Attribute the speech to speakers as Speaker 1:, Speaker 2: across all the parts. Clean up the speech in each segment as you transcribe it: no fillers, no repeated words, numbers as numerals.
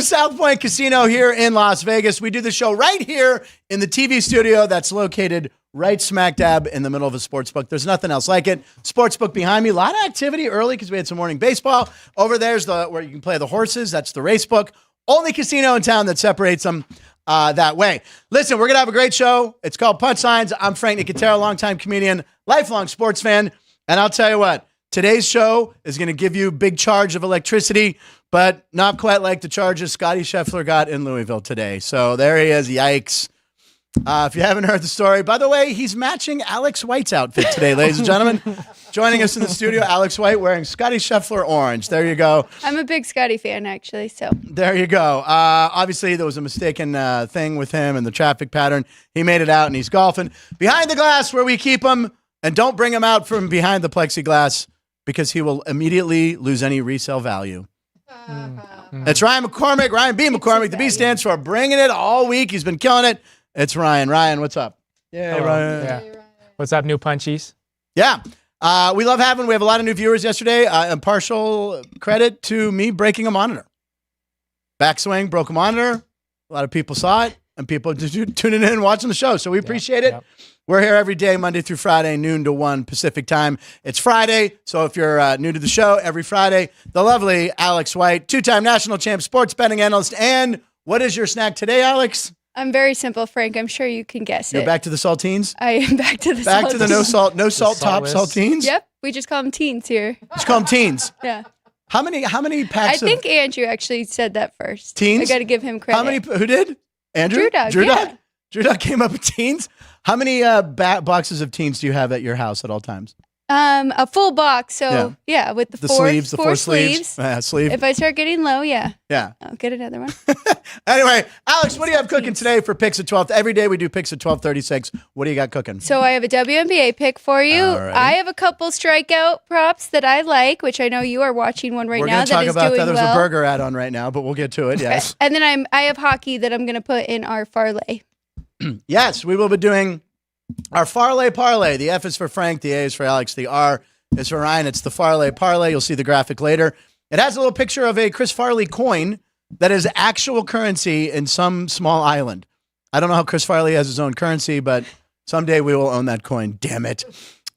Speaker 1: South Point Casino here in Las Vegas. We do the show right here in the TV studio that's located right smack dab in the middle of a sports book. There's nothing else like it. Sports book behind me. A lot of activity early because we had some morning baseball. Over there's where you can play the horses. That's the race book. Only casino in town that separates them that way. Listen, we're going to have a great show. It's called Punchlines. I'm Frank Nicotero, longtime comedian, lifelong sports fan. And I'll tell you what, today's show is going to give you a big charge of electricity, but not quite like the charges Scotty Scheffler got in Louisville today. So there he is. Yikes. If you haven't heard the story, by the way, he's matching Alex White's outfit today, ladies and gentlemen. Joining us in the studio, Alex White wearing Scotty Scheffler orange. There you go.
Speaker 2: I'm a big Scotty fan, actually. So
Speaker 1: there you go. Obviously, there was a mistaken thing with him and the traffic pattern. He made it out, and he's golfing behind the glass where we keep him. And don't bring him out from behind the plexiglass because he will immediately lose any resale value. It's Ryan McCormick, Ryan B. McCormick. The B stands for bringing it all week. He's been killing it. It's Ryan. Ryan, what's up?
Speaker 3: Yeah, Ryan. Yeah. What's up, new punchies?
Speaker 1: Yeah. We have a lot of new viewers yesterday. And partial credit to me breaking a monitor. Backswing, broke a monitor. A lot of people saw it, and people tuning in and watching the show. So we appreciate it. Yep. We're here every day, Monday through Friday, noon to 1 Pacific time. It's Friday, so if you're new to the show, every Friday, the lovely Alex White, two-time national champ, sports betting analyst. And what is your snack today, Alex?
Speaker 2: I'm very simple, Frank. I'm sure you can guess
Speaker 1: You're back to the saltines?
Speaker 2: I am back to the saltines.
Speaker 1: Back to the no salt top saltines?
Speaker 2: Yep. We just call them teens here.
Speaker 1: Just call them teens?
Speaker 2: Yeah.
Speaker 1: How many packs
Speaker 2: I think Andrew actually said that first.
Speaker 1: Teens?
Speaker 2: I got to give him credit.
Speaker 1: Who did? Andrew?
Speaker 2: Drew Dog.
Speaker 1: Drew Dog came up with teens? How many boxes of teens do you have at your house at all times?
Speaker 2: A full box. So yeah, with the four sleeves.
Speaker 1: Sleeve.
Speaker 2: If I start getting low,
Speaker 1: yeah,
Speaker 2: I'll get another one.
Speaker 1: Anyway, Alex, what do you have cooking today for picks at 12? Every day we do picks at 12:36. What do you got cooking?
Speaker 2: So I have a WNBA pick for you.
Speaker 1: Alrighty.
Speaker 2: I have a couple strikeout props that I like, which I know you are watching one right now.
Speaker 1: We're going to talk about that. There's a burger ad on right now, but we'll get to it. Yes.
Speaker 2: And then I have hockey that I'm going to put in our parlay.
Speaker 1: Yes, we will be doing our parlay. The F is for Frank, the A is for Alex, the R is for Ryan. It's the parlay. You'll see the graphic later. It has a little picture of a Chris Farley coin that is actual currency in some small island. I don't know how Chris Farley has his own currency, but someday we will own that coin. Damn it.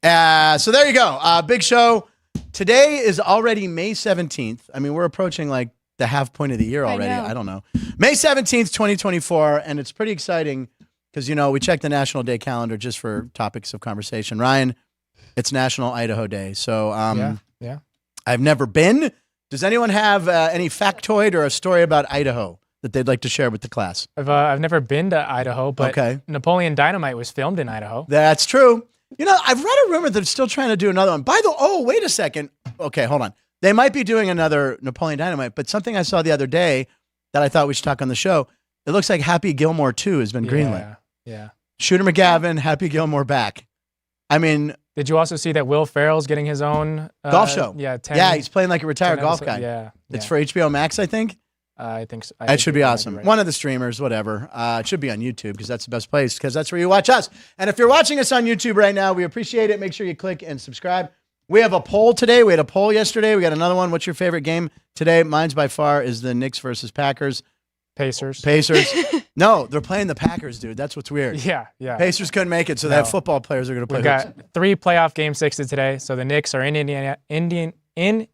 Speaker 1: So there you go. Big show. Today is already May 17th. I mean, we're approaching like the half point of the year already. I don't know. May 17th, 2024. And it's pretty exciting because, we check the National Day calendar just for topics of conversation. Ryan, it's National Idaho Day. So
Speaker 3: yeah.
Speaker 1: I've never been. Does anyone have any factoid or a story about Idaho that they'd like to share with the class?
Speaker 3: I've never been to Idaho, but Napoleon Dynamite was filmed in Idaho.
Speaker 1: That's true. I've read a rumor that they're still trying to do another one. Wait a second. Okay, hold on. They might be doing another Napoleon Dynamite, but something I saw the other day that I thought we should talk on the show, it looks like Happy Gilmore 2 has been greenlit.
Speaker 3: Yeah.
Speaker 1: Shooter McGavin, Happy Gilmore back. I mean...
Speaker 3: Did you also see that Will Ferrell's getting his own...
Speaker 1: golf show?
Speaker 3: Yeah,
Speaker 1: he's playing like a retired golf guy.
Speaker 3: Yeah.
Speaker 1: It's for HBO Max, I think?
Speaker 3: I think so.
Speaker 1: It should be awesome. Right. One of the streamers, whatever. It should be on YouTube because that's the best place because that's where you watch us. And if you're watching us on YouTube right now, we appreciate it. Make sure you click and subscribe. We have a poll today. We had a poll yesterday. We got another one. What's your favorite game today? Mine's by far is the Knicks versus Packers.
Speaker 3: Pacers.
Speaker 1: No, they're playing the Packers, dude. That's what's weird.
Speaker 3: Yeah.
Speaker 1: Pacers couldn't make it, so that football players are going to play.
Speaker 3: We've got 3 playoff game 6s today. So the Knicks are in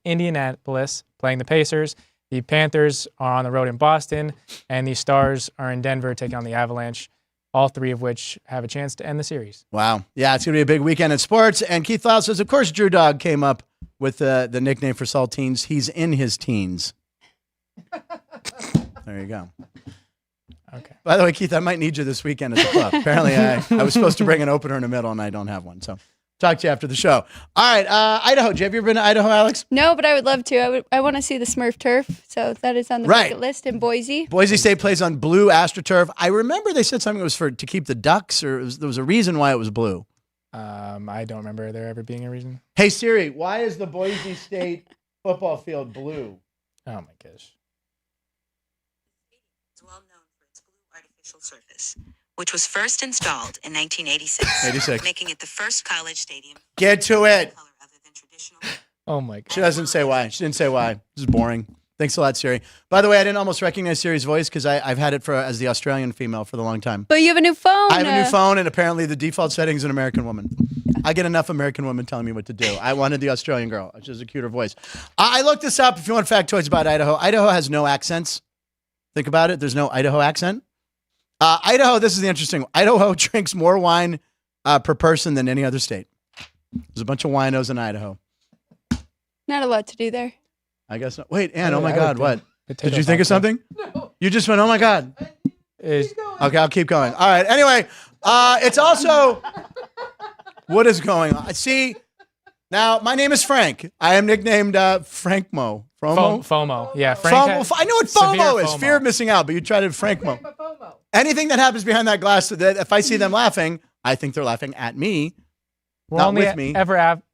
Speaker 3: Indianapolis playing the Pacers. The Panthers are on the road in Boston, and the Stars are in Denver taking on the Avalanche. All 3 of which have a chance to end the series.
Speaker 1: Wow. Yeah, it's going to be a big weekend in sports. And Keith Lyle says, of course, Drew Dog came up with the nickname for Saltines. He's in his teens. There you go.
Speaker 3: Okay.
Speaker 1: By the way, Keith, I might need you this weekend at the club. Apparently, I was supposed to bring an opener in the middle, and I don't have one. So talk to you after the show. All right, Idaho. Have you ever been to Idaho, Alex?
Speaker 2: No, but I would love to. I want to see the Smurf turf, so that is on the bucket list in Boise.
Speaker 1: Boise State plays on blue AstroTurf. I remember they said something was to keep the ducks, or there was a reason why it was blue.
Speaker 3: I don't remember there ever being a reason.
Speaker 1: Hey, Siri, why is the Boise State football field blue?
Speaker 3: Oh, my gosh.
Speaker 4: It's well known for its blue artificial surface, which was first installed in 1986, making it the first college stadium.
Speaker 1: Get to it.
Speaker 3: Oh, my God.
Speaker 1: She doesn't say why. She didn't say why. This is boring. Thanks a lot, Siri. By the way, I didn't almost recognize Siri's voice because I've had it as the Australian female for the long time.
Speaker 2: But you have a new phone.
Speaker 1: I have a new phone, and apparently the default setting is an American woman. I get enough American women telling me what to do. I wanted the Australian girl, which is a cuter voice. I looked this up. If you want factoids about Idaho, Idaho has no accents. Think about it. There's no Idaho accent. Idaho, this is the interesting one. Idaho drinks more wine per person than any other state. There's a bunch of winos in Idaho.
Speaker 2: Not a lot to do there.
Speaker 1: I guess not. Wait, Ann, oh my God, what? Did you think of something? No. You just went, oh my God. Okay, I'll keep going. All right, anyway, it's also, what is going on? See, now, my name is Frank. I am nicknamed Frank Mo.
Speaker 3: FOMO. Yeah, Frank.
Speaker 1: I know what FOMO is. Fear of missing out, but you tried to Frank Mo. Anything that happens behind that glass, that if I see them laughing, I think they're laughing at me, not with me.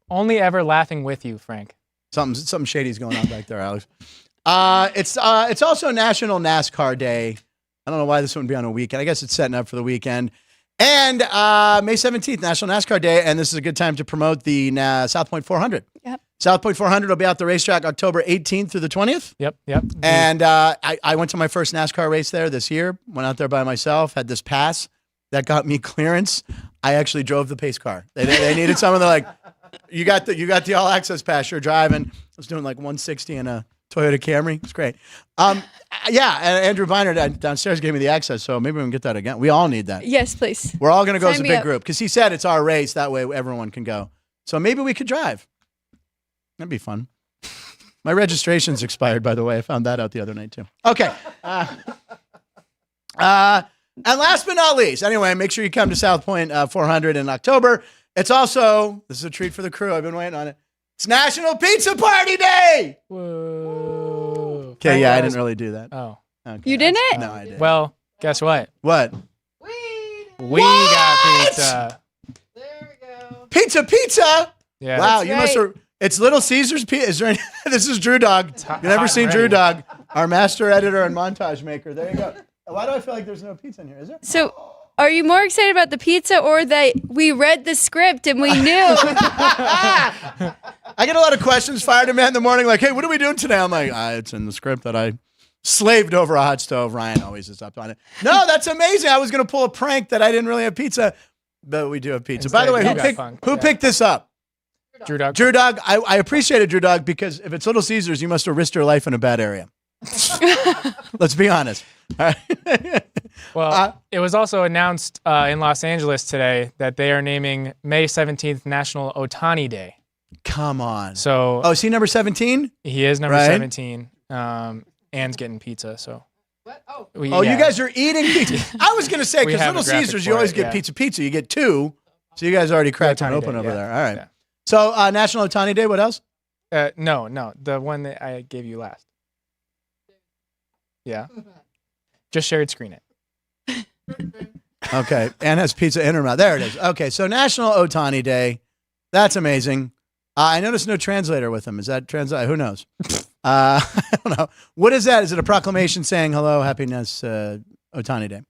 Speaker 3: Only ever laughing with you, Frank.
Speaker 1: Something shady's going on back there, Alex. It's also National NASCAR Day. I don't know why this wouldn't be on a weekend. I guess it's setting up for the weekend. And May 17th, National NASCAR Day, and this is a good time to promote the South Point 400.
Speaker 2: Yep.
Speaker 1: South Point 400 will be out the racetrack October 18th through the 20th.
Speaker 3: Yep.
Speaker 1: And I went to my first NASCAR race there this year. Went out there by myself, had this pass that got me clearance. I actually drove the pace car. They needed someone. They're like, you got the all access pass. You're driving. I was doing like 160 in a Toyota Camry. It's great. Yeah, and Andrew Biner downstairs gave me the access, so maybe we can get that again. We all need that.
Speaker 2: Yes, please.
Speaker 1: We're all going to go as a
Speaker 2: Sign me
Speaker 1: big
Speaker 2: up.
Speaker 1: group because he said it's our race. That way everyone can go. So maybe we could drive. That'd be fun. My registration's expired, by the way. I found that out the other night, too. Okay. And last but not least, anyway, make sure you come to South Point 400 in October. It's also, this is a treat for the crew. I've been waiting on it. It's National Pizza Party Day.
Speaker 3: Whoa.
Speaker 1: Okay, yeah, I didn't really do that.
Speaker 3: Oh.
Speaker 1: Okay.
Speaker 2: You didn't?
Speaker 1: No, I didn't.
Speaker 3: Well, guess what?
Speaker 1: What?
Speaker 3: We got pizza.
Speaker 1: Pizza?
Speaker 3: Yeah.
Speaker 1: Wow,
Speaker 2: That's
Speaker 1: you must
Speaker 2: right.
Speaker 1: have. It's Little Caesar's Pizza. Is there any, this is Drew Dog. You've never
Speaker 3: hot
Speaker 1: seen
Speaker 3: and
Speaker 1: Drew
Speaker 3: ready.
Speaker 1: Dog, our master editor and montage maker. There you go. Why do I feel like there's no pizza in here? Is there?
Speaker 2: So, are you more excited about the pizza or that we read the script and we knew?
Speaker 1: I get a lot of questions fired at me in the morning, like, hey, what are we doing today? I'm like, it's in the script that I slaved over a hot stove. Ryan always is up on it. No, that's amazing. I was going to pull a prank that I didn't really have pizza, but we do have pizza. By the way, who picked this up?
Speaker 3: Drew Dog.
Speaker 1: Drew Dog. I appreciate it, Drew Dog, because if it's Little Caesars, you must have risked your life in a bad area. Let's be honest. All right.
Speaker 3: Well, it was also announced in Los Angeles today that they are naming May 17th National Otani Day.
Speaker 1: Come on.
Speaker 3: So,
Speaker 1: is he number 17?
Speaker 3: he is number
Speaker 1: Right.
Speaker 3: 17. Ann's getting pizza, so.
Speaker 1: You guys are eating pizza. I was going to say,
Speaker 3: We
Speaker 1: because
Speaker 3: have a
Speaker 1: Little
Speaker 3: graphic
Speaker 1: Caesars,
Speaker 3: for
Speaker 1: you always
Speaker 3: it,
Speaker 1: get
Speaker 3: yeah.
Speaker 1: pizza. You get two. So you guys already cracked one
Speaker 3: Otani
Speaker 1: open
Speaker 3: Day,
Speaker 1: over
Speaker 3: yeah.
Speaker 1: there. All right.
Speaker 3: Yeah.
Speaker 1: So National Otani Day, what else?
Speaker 3: No, the one that I gave you last. Yeah. Just shared screen it.
Speaker 1: Okay. Ann has pizza in her mouth. There it is. Okay. So National Otani Day. That's amazing. I noticed no translator with him. Is that translate? Who knows? I don't know. What is that? Is it a proclamation saying hello, happiness, Otani Day?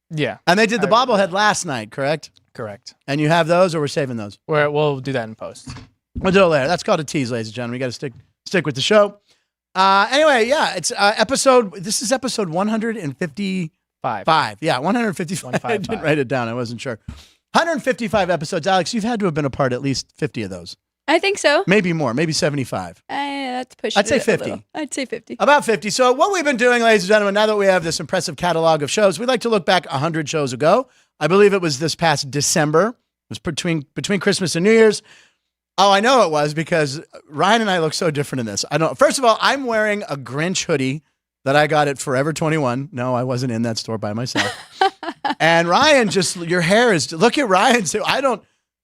Speaker 3: Yeah.
Speaker 1: And they did the bobblehead last night, correct?
Speaker 3: Correct.
Speaker 1: And you have those, or we're saving those?
Speaker 3: We'll do that in post.
Speaker 1: We'll do it later. That's called a tease, ladies and gentlemen. We got to stick with the show. Anyway, yeah, it's this is episode 155. Yeah, 155. I didn't write it down. I wasn't sure. 155 episodes. Alex, you've had to have been a part at least 50 of those.
Speaker 2: I think so.
Speaker 1: Maybe more, maybe 75.
Speaker 2: That's pushing
Speaker 1: I'd say
Speaker 2: it a
Speaker 1: 50.
Speaker 2: little. I'd say 50.
Speaker 1: About 50. So what we've been doing, ladies and gentlemen, now that we have this impressive catalog of shows, we'd like to look back 100 shows ago. I believe it was this past December. It was between Christmas and New Year's. Oh, I know it was because Ryan and I look so different in this. First of all, I'm wearing a Grinch hoodie that I got at Forever 21. No, I wasn't in that store by myself. And Ryan, your hair is, look at Ryan. So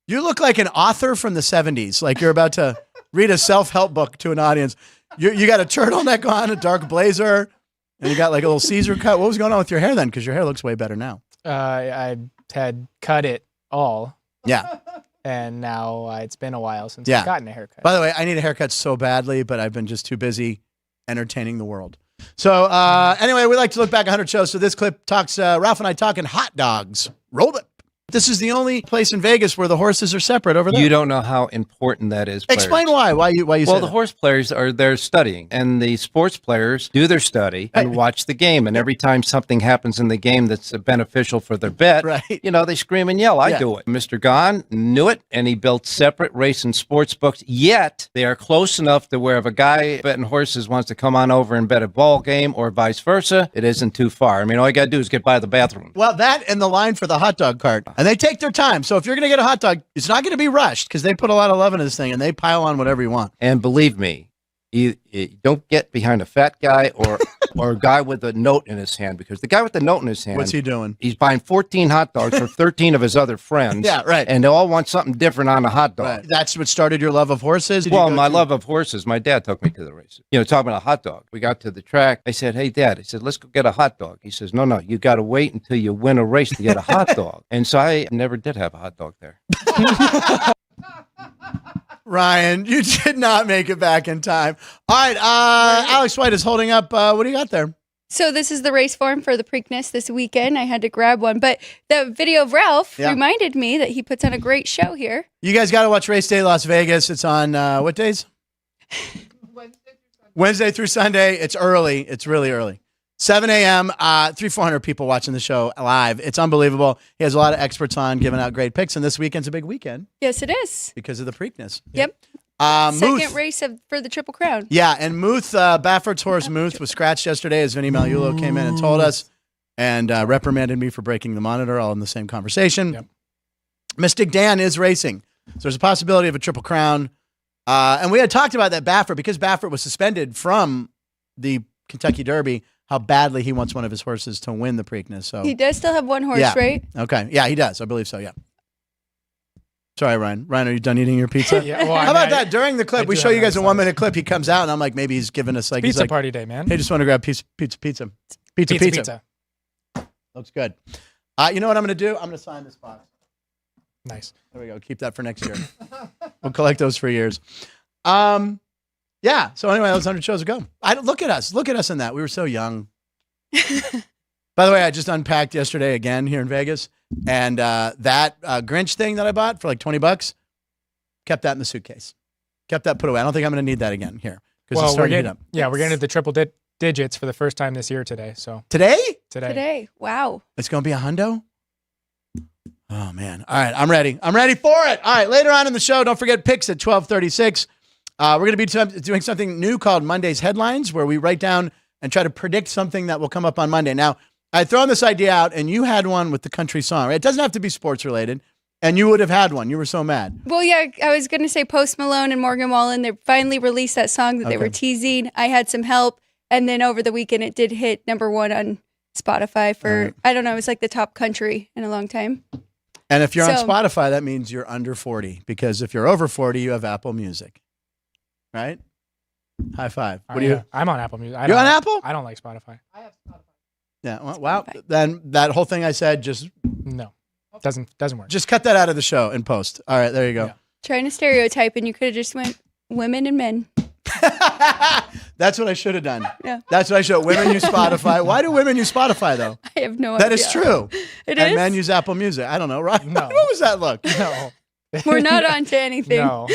Speaker 1: you look like an author from the 70s. Like you're about to read a self-help book to an audience. You got a turtleneck on, a dark blazer, and you got like a little Caesar cut. What was going on with your hair then? Because your hair looks way better now.
Speaker 3: I had cut it all.
Speaker 1: Yeah.
Speaker 3: And now it's been a while since I've gotten a haircut.
Speaker 1: By the way, I need a haircut so badly, but I've been just too busy entertaining the world. So anyway, we like to look back 100 shows. So this clip talks, Ralph and I talking hot dogs. Roll it. This is the only place in Vegas where the horses are separate over there.
Speaker 5: You don't know how important that is. Players.
Speaker 1: Explain why. Why you say
Speaker 5: Well, the
Speaker 1: that?
Speaker 5: horse players are there studying, and the sports players do their study and watch the game. And every time something happens in the game that's beneficial for their bet, you know, they scream and yell. I do it. Mr. Gahn knew it, and he built separate race and sports books. Yet they are close enough to where if a guy betting horses wants to come on over and bet a ball game or vice versa, it isn't too far. I mean, all you got to do is get by the bathroom.
Speaker 1: Well, that and the line for the hot dog cart. And they take their time. So if you're going to get a hot dog, it's not going to be rushed because they put a lot of love into this thing and they pile on whatever you want.
Speaker 5: And believe me, you don't get behind a fat guy or a guy with a note in his hand, because the guy with the note in his hand,
Speaker 1: what's he doing?
Speaker 5: He's buying 14 hot dogs for 13 of his other friends.
Speaker 1: Yeah, right.
Speaker 5: And they all want something different on a hot dog.
Speaker 1: Right. That's what started your love of horses?
Speaker 5: Well, my love of horses, my dad took me to the races. You know, talking about a hot dog. We got to the track. I said, hey, Dad, I said, let's go get a hot dog. He says, no, you got to wait until you win a race to get a hot dog. And so I never did have a hot dog there.
Speaker 1: Ryan, you did not make it back in time. All right, Alex White is holding up. What do you got there?
Speaker 2: So this is the race form for the Preakness this weekend. I had to grab one, but the video of Ralph reminded me that he puts on a great show here.
Speaker 1: You guys got to watch Race Day Las Vegas. It's on what days? Wednesday through Sunday. It's early. It's really early. 7 a.m., 300-400 people watching the show live. It's unbelievable. He has a lot of experts on giving out great picks, and this weekend's a big weekend.
Speaker 2: Yes, it is.
Speaker 1: Because of the Preakness.
Speaker 2: Yep.
Speaker 1: Muth.
Speaker 2: Second race for the Triple Crown.
Speaker 1: Yeah, and Muth, Baffert's horse Muth was scratched yesterday as Vinny Magliulo came in and told us and reprimanded me for breaking the monitor, all in the same conversation.
Speaker 3: Yep.
Speaker 1: Mystic Dan is racing. So there's a possibility of a Triple Crown. And we had talked about that Baffert, because Baffert was suspended from the Kentucky Derby, how badly he wants one of his horses to win the Preakness. So
Speaker 2: he does still have one horse, right?
Speaker 1: Okay. Yeah, he does. I believe so, yeah. Sorry, Ryan. Ryan, are you done eating your pizza?
Speaker 3: Yeah, well,
Speaker 1: how about that? During the clip, we show you guys a 1 minute clip. He comes out, and I'm like, maybe he's giving us like...
Speaker 3: Pizza party day, man.
Speaker 1: Hey, just want to grab pizza. Looks good. You know what I'm going to do? I'm going to sign this box.
Speaker 3: Nice.
Speaker 1: There we go. Keep that for next year. We'll collect those for years. Yeah. So anyway, those 100 shows ago. Look at us. Look at us in that. We were so young. By the way, I just unpacked yesterday again here in Vegas, and that Grinch thing that I bought for like $20, kept that in the suitcase. Kept that put away. I don't think I'm going to need that again here because it's starting to heat up.
Speaker 3: Yeah, we're getting to the triple digits for the first time this year today. So
Speaker 2: Today. Wow.
Speaker 1: It's going to be a hundo? Oh, man. All right, I'm ready. I'm ready for it. All right, later on in the show, don't forget picks at 12:36. We're going to be doing something new called Monday's Headlines, where we write down and try to predict something that will come up on Monday. Now, I'd thrown this idea out, and you had one with the country song, right? It doesn't have to be sports related, and you would have had one. You were so mad.
Speaker 2: Well, yeah, I was going to say Post Malone and Morgan Wallen, they finally released that song that they were teasing. I had some help, and then over the weekend, it did hit #1 on Spotify for, I don't know, it was like the top country in a long time.
Speaker 1: And if you're on Spotify, that means you're under 40, because if you're over 40, you have Apple Music. Right? High five. What do you?
Speaker 3: I'm on Apple Music.
Speaker 1: You're on Apple?
Speaker 3: I don't like Spotify.
Speaker 6: I have Spotify.
Speaker 1: Yeah. Well, wow. Then that whole thing I said just
Speaker 3: doesn't work.
Speaker 1: Just cut that out of the show and post. All right, there you go.
Speaker 3: Yeah.
Speaker 2: Trying to stereotype, and you could have just went women and men.
Speaker 1: That's what I should have done.
Speaker 2: Yeah.
Speaker 1: That's what I should. Women use Spotify. Why do women use Spotify though?
Speaker 2: I have no idea.
Speaker 1: That is true.
Speaker 2: It
Speaker 1: and
Speaker 2: is?
Speaker 1: men use Apple Music. I don't know, right?
Speaker 3: No.
Speaker 1: What was that look?
Speaker 3: No.
Speaker 2: We're not on to anything.
Speaker 3: No.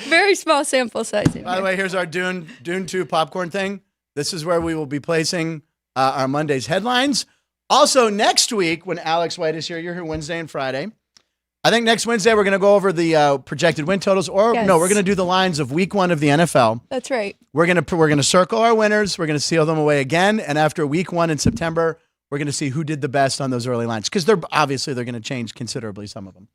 Speaker 2: Very small sample size.
Speaker 1: By the way, here's our Dune 2 popcorn thing. This is where we will be placing our Monday's headlines. Also, next week, when Alex White is here, you're here Wednesday and Friday. I think next Wednesday we're going to go over the projected win totals, or no, we're going to do the lines of week 1 of the NFL.
Speaker 2: That's right.
Speaker 1: We're going to circle our winners. We're going to seal them away again, and after week 1 in September, we're going to see who did the best on those early lines, because they're going to change considerably, some of them.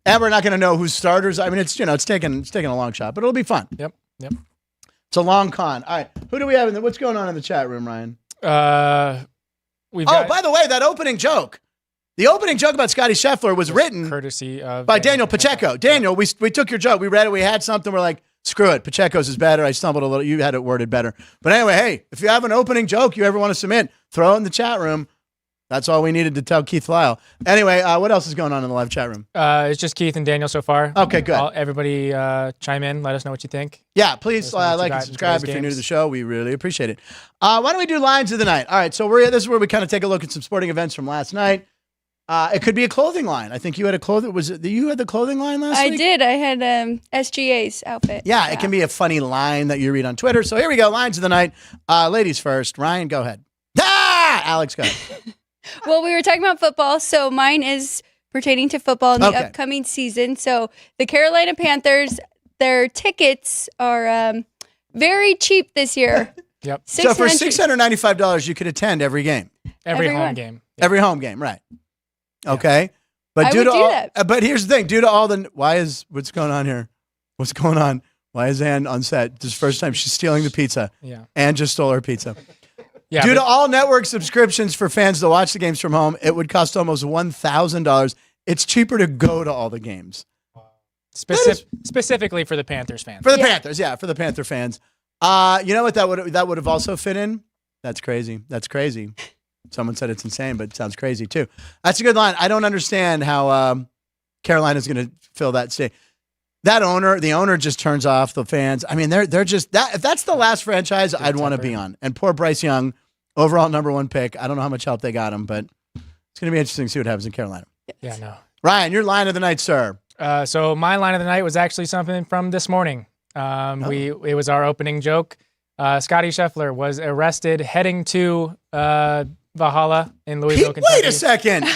Speaker 1: And we're not going to know who's starters. I mean, it's taking a long shot, but it'll be fun.
Speaker 3: Yep.
Speaker 1: It's a long con. All right, who do we have what's going on in the chat room, Ryan?
Speaker 3: By
Speaker 1: the way, that opening joke. The opening joke about Scotty Scheffler was written
Speaker 3: courtesy of
Speaker 1: by Daniel Pacheco. Daniel, we took your joke. We read it. We had something. We're like, screw it. Pacheco's is better. I stumbled a little. You had it worded better. But anyway, hey, if you have an opening joke you ever want to submit, throw it in the chat room. That's all we needed to tell Keith Lyle. Anyway, what else is going on in the live chat room?
Speaker 3: It's just Keith and Daniel so far.
Speaker 1: Okay, good.
Speaker 3: Everybody chime in. Let us know what you think.
Speaker 1: Yeah, please like and subscribe if you're new to the show. We really appreciate it. Why don't we do lines of the night? All right, so this is where we kind of take a look at some sporting events from last night. It could be a clothing line. I think you had a clothing. Was it you had the clothing line last week?
Speaker 2: I did. I had SGA's outfit.
Speaker 1: Yeah, it can be a funny line that you read on Twitter. So here we go. Lines of the night. Ladies first. Ryan, go ahead. Alex, go ahead.
Speaker 2: Well, we were talking about football, so mine is pertaining to football in the upcoming season. So the Carolina Panthers, their tickets are very cheap this year.
Speaker 3: Yep.
Speaker 1: So for $695, you could attend every game.
Speaker 3: Every home game.
Speaker 1: Yep. Every home game, right. Okay. But but here's the thing. Due to all the what's going on here? What's going on? Why is Ann on set? This is the first time she's stealing the pizza.
Speaker 3: Yeah.
Speaker 1: Ann just stole her pizza.
Speaker 3: Yeah,
Speaker 1: Due to all network subscriptions for fans to watch the games from home, it would cost almost $1,000. It's cheaper to go to all the games.
Speaker 3: Specifically for the Panthers fans.
Speaker 1: For the Panthers, for the Panther fans. You know what that would have also fit in? That's crazy. That's crazy. Someone said it's insane, but it sounds crazy too. That's a good line. I don't understand how Carolina's going to fill that state. The owner just turns off the fans. I mean, they're just that. If that's the last franchise I'd want to be on. And poor Bryce Young, overall #1 pick. I don't know how much help they got him, but it's going to be interesting to see what happens in Carolina.
Speaker 3: Yeah, no.
Speaker 1: Ryan, your line of the night, sir.
Speaker 3: So my line of the night was actually something from this morning. It was our opening joke. Scotty Scheffler was arrested heading to Valhalla in Louisville, Kentucky.
Speaker 1: Wait a second.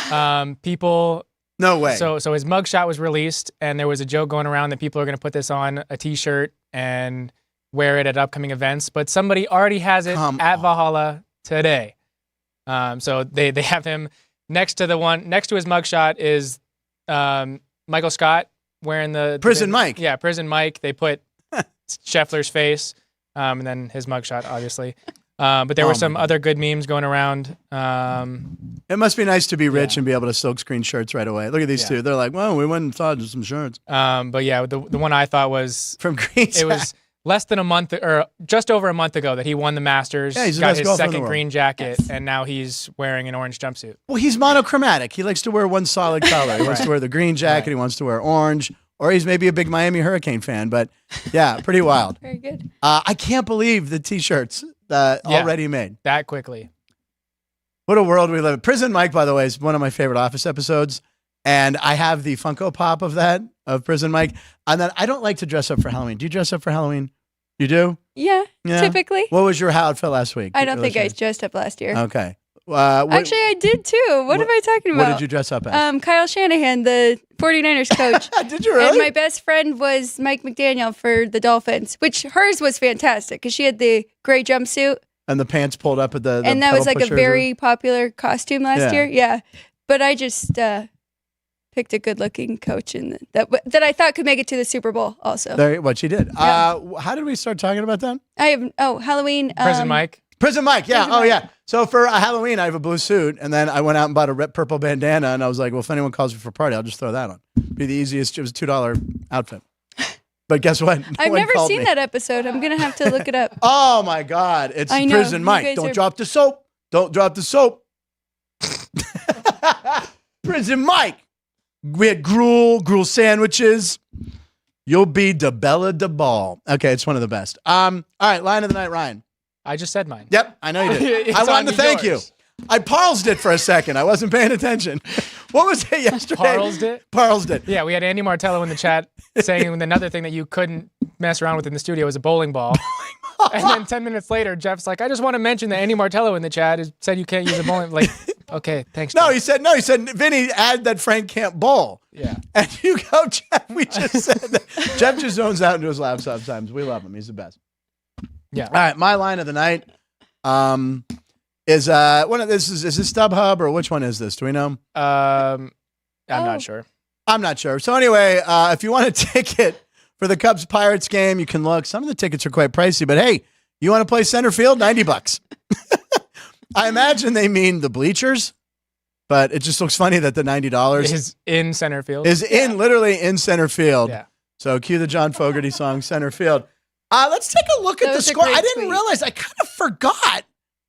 Speaker 3: People.
Speaker 1: No way.
Speaker 3: So his mugshot was released, and there was a joke going around that people are going to put this on a T-shirt and wear it at upcoming events. But somebody already has it at Valhalla today. So they have him next to his mugshot is Michael Scott wearing the
Speaker 1: Prison Mike.
Speaker 3: Yeah, Prison Mike. They put Scheffler's face, and then his mugshot, obviously. But there were some other good memes going around.
Speaker 1: It must be nice to be rich and be able to silkscreen shirts right away. Look at these two. They're like, well, we went and thought of some shirts.
Speaker 3: But yeah, the one I thought was
Speaker 1: from Green.
Speaker 3: It was less than a month or just over a month ago that he won the Masters.
Speaker 1: Yeah, he's
Speaker 3: got his second green jacket, and now he's wearing an orange jumpsuit.
Speaker 1: Well, he's monochromatic. He likes to wear one solid color. He wants to wear the green jacket. He wants to wear orange. Or he's maybe a big Miami Hurricane fan. But yeah, pretty wild.
Speaker 2: Very good.
Speaker 1: I can't believe the T-shirts already made.
Speaker 3: That quickly.
Speaker 1: What a world we live in. Prison Mike, by the way, is one of my favorite Office episodes. And I have the Funko Pop of Prison Mike. And then I don't like to dress up for Halloween. Do you dress up for Halloween? You do?
Speaker 2: Yeah, typically.
Speaker 1: What was your outfit last week?
Speaker 2: I don't think I dressed up last year.
Speaker 1: Okay.
Speaker 2: Actually, I did too. What am I talking about?
Speaker 1: What did you dress up as?
Speaker 2: Kyle Shanahan, the 49ers coach.
Speaker 1: Did you really?
Speaker 2: And my best friend was Mike McDaniel for the Dolphins, which hers was fantastic because she had the gray jumpsuit.
Speaker 1: And the pants pulled up at the
Speaker 2: and that was like a very popular costume last year. Yeah. But I just picked a good-looking coach that I thought could make it to the Super Bowl also.
Speaker 1: What she did.
Speaker 2: Yeah.
Speaker 1: How did we start talking about that?
Speaker 2: Halloween.
Speaker 3: Prison Mike.
Speaker 1: Prison Mike, yeah.
Speaker 2: Prison Mike.
Speaker 1: Yeah. So for Halloween, I have a blue suit, and then I went out and bought a red purple bandana, and I was like, well, if anyone calls me for a party, I'll just throw that on. Be the easiest. It was a $2 outfit. But guess what?
Speaker 2: I've never seen that episode. I'm going to have to look it up.
Speaker 1: Oh, my God. It's Prison Mike. Don't drop the soap. Don't drop the soap. Prison Mike. We had gruel sandwiches. You'll be the Bella de Ball. Okay, it's one of the best. All right, line of the night, Ryan.
Speaker 3: I just said mine.
Speaker 1: Yep, I know you did. I wanted to thank you. I parsed it for a second. I wasn't paying attention. What was it yesterday?
Speaker 3: Parsed it?
Speaker 1: Parsed it.
Speaker 3: Yeah, we had Andy Martello in the chat saying another thing that you couldn't mess around with in the studio was a bowling ball. And then 10 minutes later, Jeff's like, I just want to mention that Andy Martello in the chat said you can't use a bowling. Like, okay, thanks.
Speaker 1: No, he said, Vinny, add that Frank can't bowl.
Speaker 3: Yeah.
Speaker 1: And you go, Jeff, we just said that. Jeff just zones out into his lap sometimes. We love him. He's the best.
Speaker 3: Yeah.
Speaker 1: All right, my line of the night is one of this is this StubHub or which one is this? Do we know?
Speaker 3: I'm not sure.
Speaker 1: I'm not sure. So anyway, if you want a ticket for the Cubs Pirates game, you can look. Some of the tickets are quite pricey, but hey, you want to play center field? $90. I imagine they mean the bleachers, but it just looks funny that the $90
Speaker 3: is in center field.
Speaker 1: Literally in center field.
Speaker 3: Yeah.
Speaker 1: So cue the John Fogerty song, Center Field. Let's take a look at the score. I didn't realize. I kind of forgot.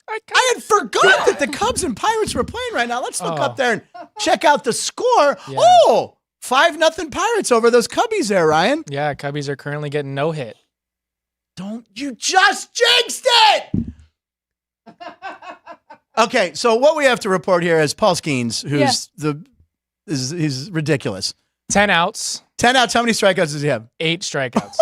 Speaker 1: I had forgot that the Cubs and Pirates were playing right now. Let's look up there and check out the score. Yeah. Oh, 5-0 Pirates over those Cubbies there, Ryan.
Speaker 3: Yeah, Cubbies are currently getting no hit.
Speaker 1: Don't you just jinxed it! Okay, so what we have to report here is Paul Skeens, who's he's ridiculous.
Speaker 3: 10 outs.
Speaker 1: 10 outs. How many strikeouts does he have?
Speaker 3: 8 strikeouts.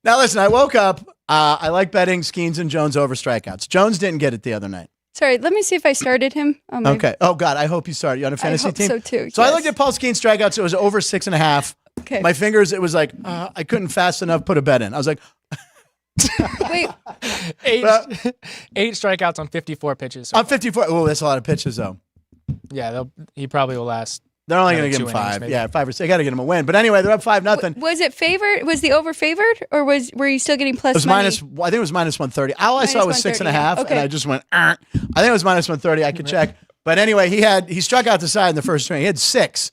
Speaker 1: Now listen, I woke up. I like betting Skeens and Jones over strikeouts. Jones didn't get it the other night.
Speaker 2: Sorry, let me see if I started him.
Speaker 1: Okay. Oh God, I hope you started. You on a fantasy team?
Speaker 2: So too.
Speaker 1: So I looked at Paul Skeens strikeouts. It was over 6.5.
Speaker 2: Okay.
Speaker 1: My fingers. It was like I couldn't fast enough put a bet in. I was like,
Speaker 2: wait,
Speaker 3: 8 strikeouts on 54 pitches.
Speaker 1: on 54. Oh, that's a lot of pitches though.
Speaker 3: Yeah, he probably will last.
Speaker 1: They're only going to give him 5. Yeah, 5 or 6. They got to get him a win. But anyway, they're up 5-0.
Speaker 2: Was it favored? Was the over favored, or were you still getting plus?
Speaker 1: It was
Speaker 2: money?
Speaker 1: I think it was minus 130. All I saw was 6.5,
Speaker 2: okay.
Speaker 1: and I just went. I think it was minus 130. I could check. But anyway, he struck out the side in the first inning. He had 6.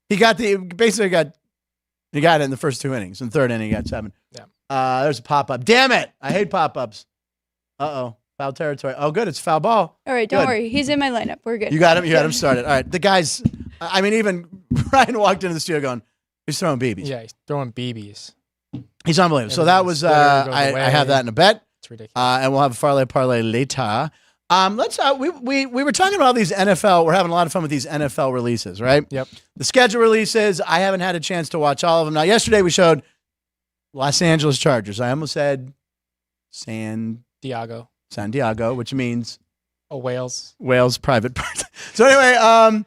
Speaker 1: He got it in the first 2 innings. In the third inning, he got 7.
Speaker 3: Yeah.
Speaker 1: There's a pop up. Damn it! I hate pop ups. Foul territory. Oh, good. It's foul ball.
Speaker 2: All right, don't worry. He's in my lineup. We're good.
Speaker 1: You got him. You got him started. All right. The guys. I mean, even Ryan walked into the studio going, "He's throwing BBs."
Speaker 3: Yeah, he's throwing BBs.
Speaker 1: He's unbelievable. So that was. I have that in a bet.
Speaker 3: It's ridiculous.
Speaker 1: And we'll have a parlay later. Let's. We were talking about these NFL. We're having a lot of fun with these NFL releases, right?
Speaker 3: Yep.
Speaker 1: The schedule releases. I haven't had a chance to watch all of them. Now, yesterday we showed Los Angeles Chargers. I almost said San Diego, which means
Speaker 3: Wales
Speaker 1: private part. So anyway,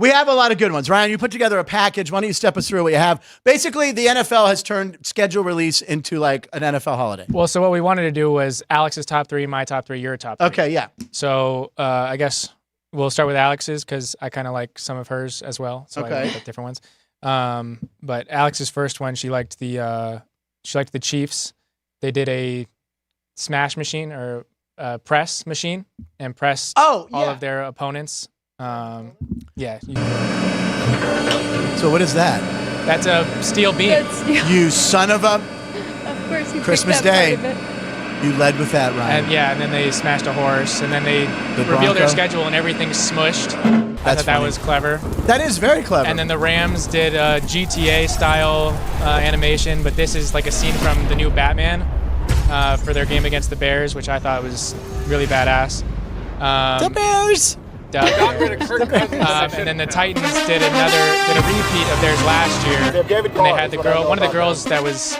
Speaker 1: we have a lot of good ones. Ryan, you put together a package. Why don't you step us through what you have? Basically, the NFL has turned schedule release into like an NFL holiday.
Speaker 3: Well, so what we wanted to do was Alex's top 3, my top 3, your top 3.
Speaker 1: Okay, yeah.
Speaker 3: So I guess we'll start with Alex's because I kind of like some of hers as well. So
Speaker 1: Okay.
Speaker 3: I looked at different ones. But Alex's first one, she liked the Chiefs. They did a smash machine or press machine and pressed all of their opponents. Yeah.
Speaker 1: So what is that?
Speaker 3: That's a steel beam.
Speaker 1: You son of a...
Speaker 2: Of course, you
Speaker 1: Christmas
Speaker 2: picked that
Speaker 1: Day.
Speaker 2: part of it.
Speaker 1: You led with that, Ryan.
Speaker 3: And then they smashed a horse, and then they revealed their schedule, and everything's smushed. I thought that was clever.
Speaker 1: That is very clever.
Speaker 3: And then the Rams did a GTA-style animation, but this is like a scene from the new Batman for their game against the Bears, which I thought was really badass.
Speaker 1: The Bears!
Speaker 3: And then the Titans did a repeat of theirs last year. And they had one of the girls that was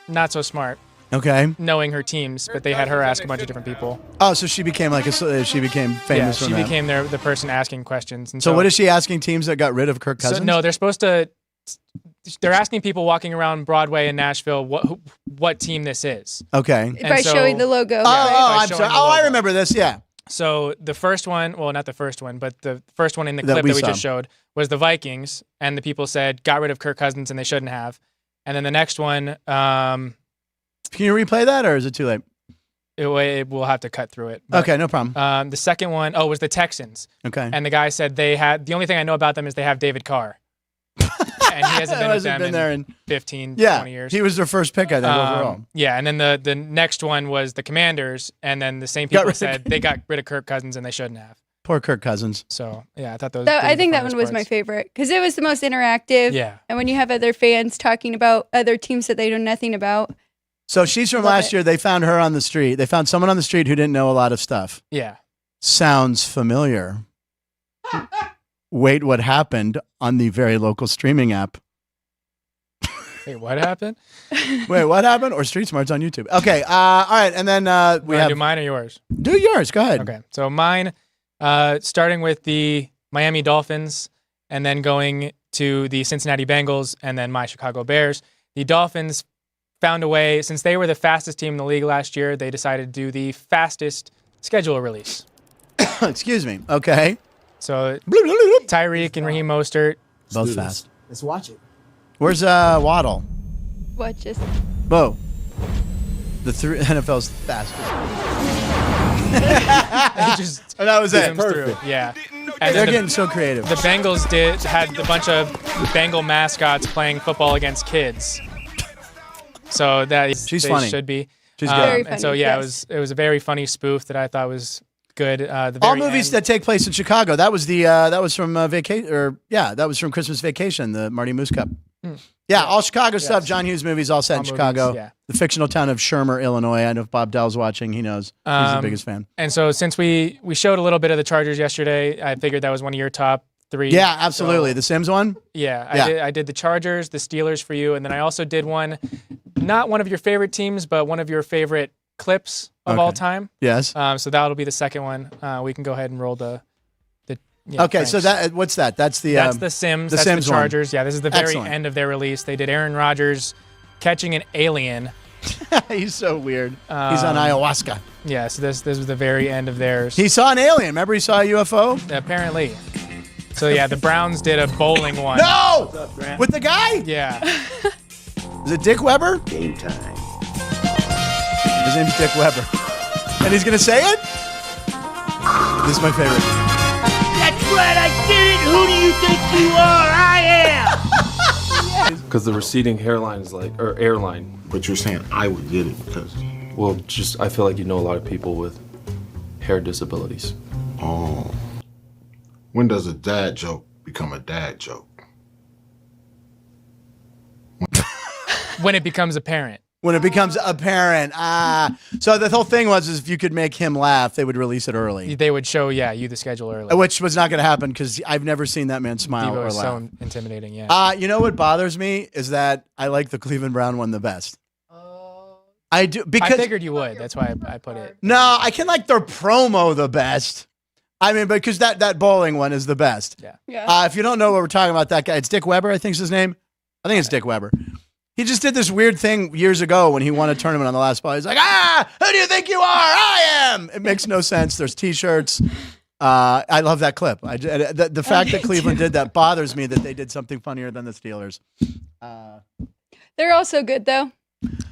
Speaker 3: not so smart.
Speaker 1: Okay.
Speaker 3: Knowing her teams, but they had her ask a bunch of different people.
Speaker 1: Oh, so she became famous.
Speaker 3: Yeah, she
Speaker 1: from that.
Speaker 3: became the person asking questions. And
Speaker 1: so what is she asking teams that got rid of Kirk Cousins?
Speaker 3: So no, they're asking people walking around Broadway in Nashville what team this is.
Speaker 1: Okay.
Speaker 2: By showing the logo.
Speaker 1: I'm sorry. I remember this. Yeah.
Speaker 3: So the first one, well, not the first one, but the first one in the clip that we just showed was the Vikings, and the people said got rid of Kirk Cousins and they shouldn't have. And then the next one,
Speaker 1: can you replay that, or is it too late?
Speaker 3: We'll have to cut through it. But,
Speaker 1: okay, no problem.
Speaker 3: The second one, was the Texans.
Speaker 1: Okay.
Speaker 3: And the guy said the only thing I know about them is they have David Carr. And he hasn't been with them in 15, 20 years.
Speaker 1: He was their first pick, I think, overall.
Speaker 3: Yeah, and then the next one was the Commanders, and then the same people said they got rid of Kirk Cousins and they shouldn't have.
Speaker 1: Poor Kirk Cousins.
Speaker 3: So, yeah, I thought those
Speaker 2: I think that one was my favorite because it was the most interactive.
Speaker 3: Yeah.
Speaker 2: And when you have other fans talking about other teams that they know nothing about.
Speaker 1: So she's from last year. They found her on the street. They found someone on the street who didn't know a lot of stuff.
Speaker 3: Yeah.
Speaker 1: Sounds familiar. Wait, what happened on the very local streaming app?
Speaker 3: Wait, what happened?
Speaker 1: Wait, what happened? Or Street Smarts on YouTube. Okay, all right, and then we have...
Speaker 3: Do mine or yours?
Speaker 1: Do yours, go ahead.
Speaker 3: Okay, so mine, starting with the Miami Dolphins, and then going to the Cincinnati Bengals, and then my Chicago Bears. The Dolphins found a way, since they were the fastest team in the league last year, they decided to do the fastest schedule release.
Speaker 1: Excuse me, okay.
Speaker 3: So Tyreek and Raheem Mostert.
Speaker 1: Both fast.
Speaker 6: Let's watch it.
Speaker 1: Where's Waddle?
Speaker 2: What just?
Speaker 1: Whoa. The NFL's fastest. That was it.
Speaker 3: Perfect. Yeah.
Speaker 1: And they're getting so creative.
Speaker 3: The Bengals had a bunch of Bengal mascots playing football against kids. So that
Speaker 1: she's funny.
Speaker 3: Should be.
Speaker 1: She's good.
Speaker 3: And so yeah, it was a very funny spoof that I thought was good.
Speaker 1: All movies that take place in Chicago. That was from Vacation, or that was from Christmas Vacation, the Marty Moose Cup. Yeah, all Chicago stuff. John Hughes movies all set in Chicago.
Speaker 3: Yeah.
Speaker 1: The fictional town of Shermer, Illinois. I know if Bob Dell's watching, he knows. He's the biggest fan.
Speaker 3: And so since we showed a little bit of the Chargers yesterday, I figured that was one of your top 3.
Speaker 1: Yeah, absolutely. So, the Sims one?
Speaker 3: Yeah, I did the Chargers, the Steelers for you, and then I also did one, not one of your favorite teams, but one of your favorite clips of all time.
Speaker 1: Yes.
Speaker 3: So that'll be the second one. We can go ahead and roll the
Speaker 1: okay, so what's that? That's the
Speaker 3: Sims.
Speaker 1: The
Speaker 3: that's
Speaker 1: Sims
Speaker 3: the Chargers.
Speaker 1: One.
Speaker 3: Yeah, this is the very end of their release. They did Aaron Rodgers catching an alien.
Speaker 1: He's so weird. He's on ayahuasca.
Speaker 3: Yeah, so this was the very end of theirs.
Speaker 1: He saw an alien. Remember he saw a UFO?
Speaker 3: Apparently. So yeah, the Browns did a bowling one.
Speaker 1: No! With the guy?
Speaker 3: Yeah.
Speaker 1: Is it Dick Weber?
Speaker 6: Game time.
Speaker 1: His name's Dick Weber. And he's going to say it? This is my favorite.
Speaker 6: That's right, I did it! Who do you think you are? I am!
Speaker 7: Because the receding hairline is or airline.
Speaker 8: But you're saying I did it because...
Speaker 7: Well, I feel like you know a lot of people with hair disabilities.
Speaker 8: Oh. When does a dad joke become a dad joke?
Speaker 3: When it becomes apparent.
Speaker 1: When it becomes apparent. So the whole thing was is if you could make him laugh, they would release it early.
Speaker 3: They would show, you the schedule early.
Speaker 1: Which was not going to happen because I've never seen that man smile
Speaker 3: Devo
Speaker 1: or
Speaker 3: is
Speaker 1: laugh.
Speaker 3: so intimidating, yeah.
Speaker 1: You know what bothers me is that I like the Cleveland Brown one the best. I do because
Speaker 3: I figured you would. That's why I put it.
Speaker 1: No, I can like their promo the best. I mean, because that bowling one is the best.
Speaker 2: Yeah.
Speaker 1: If you don't know what we're talking about, that guy, it's Dick Weber, I think is his name. I think it's Dick Weber. He just did this weird thing years ago when he won a tournament on the last ball. He's like, who do you think you are? I am. It makes no sense. There's T-shirts. I love that clip. The fact that Cleveland did that bothers me that they did something funnier than the Steelers.
Speaker 2: They're also good, though.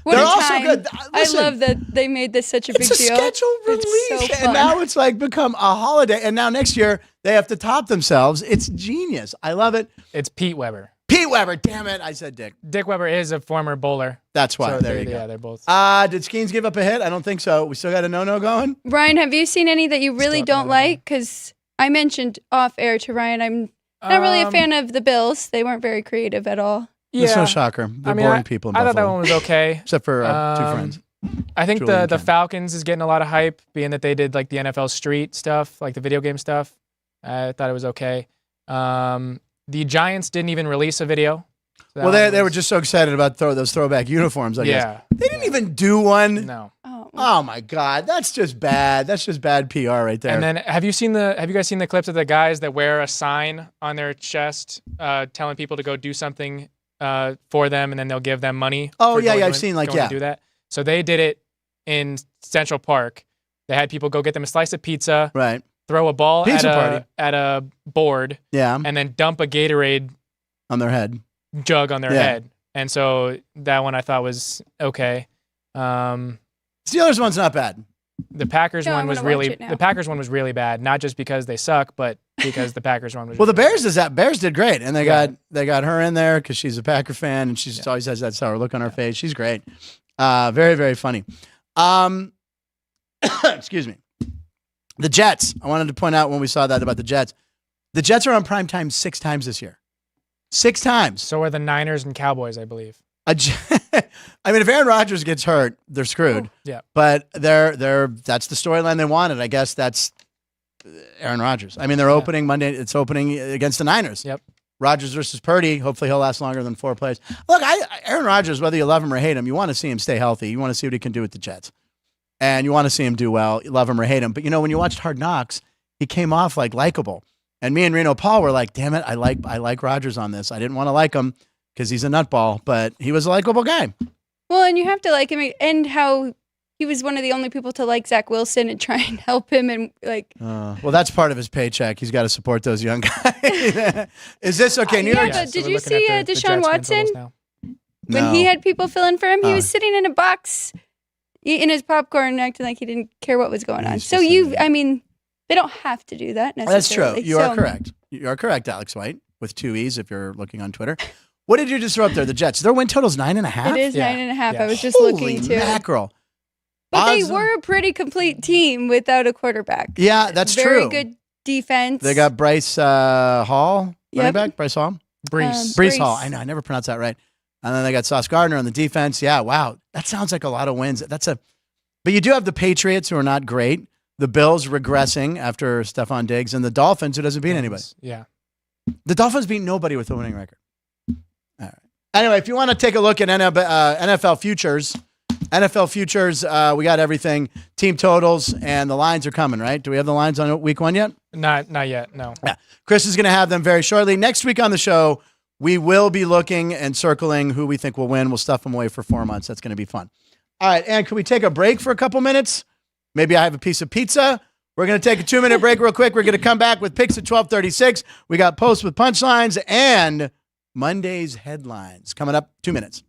Speaker 1: They're also good. Listen,
Speaker 2: I love that they made this such a big deal.
Speaker 1: It's a scheduled release,
Speaker 2: so
Speaker 1: and now it's like become a holiday. And now next year they have to top themselves. It's genius. I love it.
Speaker 3: It's Pete Weber.
Speaker 1: Pete Weber. Damn it! I said Dick.
Speaker 3: Dick Weber is a former bowler.
Speaker 1: That's why.
Speaker 3: So
Speaker 1: there you go.
Speaker 3: Yeah, they're both.
Speaker 1: Did Skeens give up a hit? I don't think so. We still got a no-no going.
Speaker 2: Ryan, have you seen any that you really don't like? Because I mentioned off air to Ryan, I'm not really a fan of the Bills. They weren't very creative at all.
Speaker 1: Yeah. It's no shocker. They're boring people in
Speaker 3: I
Speaker 1: Buffalo.
Speaker 3: thought that one was okay.
Speaker 1: Except for two friends.
Speaker 3: I think
Speaker 1: Julie
Speaker 3: the Falcons is getting a lot of hype, being that they did like the NFL Street stuff, like the video game stuff. I thought it was okay. The Giants didn't even release a video. So
Speaker 1: well, they were just so excited about those throwback uniforms, I guess. They didn't even do one.
Speaker 3: No.
Speaker 1: Oh my God, that's just bad. That's just bad PR right there.
Speaker 3: And then have you guys seen the clips of the guys that wear a sign on their chest telling people to go do something for them, and then they'll give them money?
Speaker 1: Oh yeah, I've seen
Speaker 3: to do that. So they did it in Central Park. They had people go get them a slice of pizza,
Speaker 1: right?
Speaker 3: Throw a ball
Speaker 1: party
Speaker 3: at a board,
Speaker 1: and
Speaker 3: then dump a Gatorade
Speaker 1: on their head,
Speaker 3: jug on their head. And so that one I thought was okay.
Speaker 1: Steelers one's not bad.
Speaker 3: The Packers one was really bad, not just because they suck, but because the Packers one was.
Speaker 1: Well, the Bears did great, and they got her in there because she's a Packer fan, and she just always has that sour look on her face. She's great, very very funny. Excuse me. The Jets. I wanted to point out when we saw that about the Jets. The Jets are on prime time 6 times this year. 6 times.
Speaker 3: So are the Niners and Cowboys, I believe.
Speaker 1: I mean, if Aaron Rodgers gets hurt, they're screwed.
Speaker 3: Yeah.
Speaker 1: But that's the storyline they wanted. I guess that's Aaron Rodgers. I mean, they're opening Monday. It's opening against the Niners.
Speaker 3: Yep.
Speaker 1: Rodgers versus Purdy. Hopefully he'll last longer than 4 plays. Look, Aaron Rodgers, whether you love him or hate him, you want to see him stay healthy. You want to see what he can do with the Jets. And you want to see him do well. You love him or hate him. But, when you watched Hard Knocks, he came off like likable. And me and Reno Paul were like, damn it, I like Rodgers on this. I didn't want to like him because he's a nutball, but he was a likable guy.
Speaker 2: Well, and you have to like him, and how he was one of the only people to like Zach Wilson and try and help him, and like.
Speaker 1: Well, that's part of his paycheck. He's got to support those young guys. Is this okay? New York.
Speaker 2: But did you see Deshaun Watson? When he had people fill in for him, he was sitting in a box, eating his popcorn, acting like he didn't care what was going on. So they don't have to do that necessarily.
Speaker 1: That's true. You are correct. You are correct, Alex White, with 2 E's if you're looking on Twitter. What did you just throw up there? The Jets. Their win total's 9.5?
Speaker 2: It is 9.5.
Speaker 3: Yeah.
Speaker 2: I was just looking too.
Speaker 1: Holy mackerel.
Speaker 2: But they were a pretty complete team without a quarterback.
Speaker 1: Yeah, that's
Speaker 2: Very
Speaker 1: true.
Speaker 2: good defense.
Speaker 1: They got Bryce Hall, running back, Bryce Hall.
Speaker 3: Brees
Speaker 1: Hall. I know. I never pronounced that right. And then they got Sauce Gardner on the defense. Yeah, wow. That sounds like a lot of wins. But you do have the Patriots, who are not great. The Bills regressing after Stephon Diggs, and the Dolphins, who doesn't beat anybody.
Speaker 3: Yeah.
Speaker 1: The Dolphins beat nobody with a winning record. All right. Anyway, if you want to take a look at NFL futures, we got everything, team totals, and the lines are coming, right? Do we have the lines on week 1 yet?
Speaker 3: Not yet, no.
Speaker 1: Yeah. Chris is going to have them very shortly. Next week on the show, we will be looking and circling who we think will win. We'll stuff them away for 4 months. That's going to be fun. All right, and can we take a break for a couple minutes? Maybe I have a piece of pizza. We're going to take a 2-minute break real quick. We're going to come back with picks at 12:36. We got posts with punchlines and Monday's headlines coming up 2 minutes.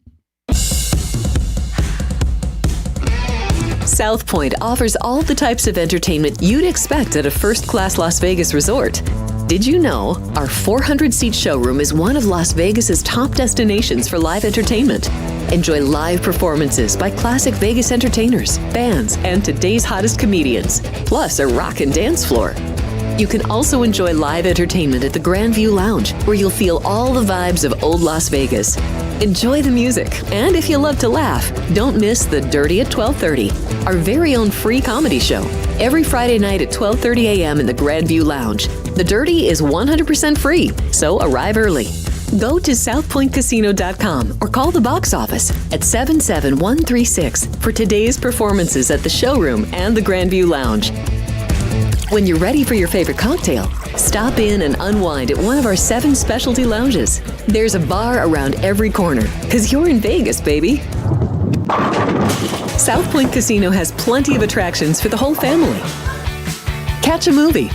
Speaker 9: South Point offers all the types of entertainment you'd expect at a first-class Las Vegas resort. Did you know our 400-seat showroom is one of Las Vegas's top destinations for live entertainment? Enjoy live performances by classic Vegas entertainers, bands, and today's hottest comedians, plus a rock and dance floor. You can also enjoy live entertainment at the Grandview Lounge, where you'll feel all the vibes of old Las Vegas. Enjoy the music, and if you love to laugh, don't miss The Dirty at 12:30, our very own free comedy show. Every Friday night at 12:30 a.m. in the Grandview Lounge. The Dirty is 100% free, so arrive early. Go to southpointcasino.com or call the box office at 77136 for today's performances at the showroom and the Grandview Lounge. When you're ready for your favorite cocktail, stop in and unwind at one of our 7 specialty lounges. There's a bar around every corner, because you're in Vegas, baby. South Point Casino has plenty of attractions for the whole family. Catch a movie.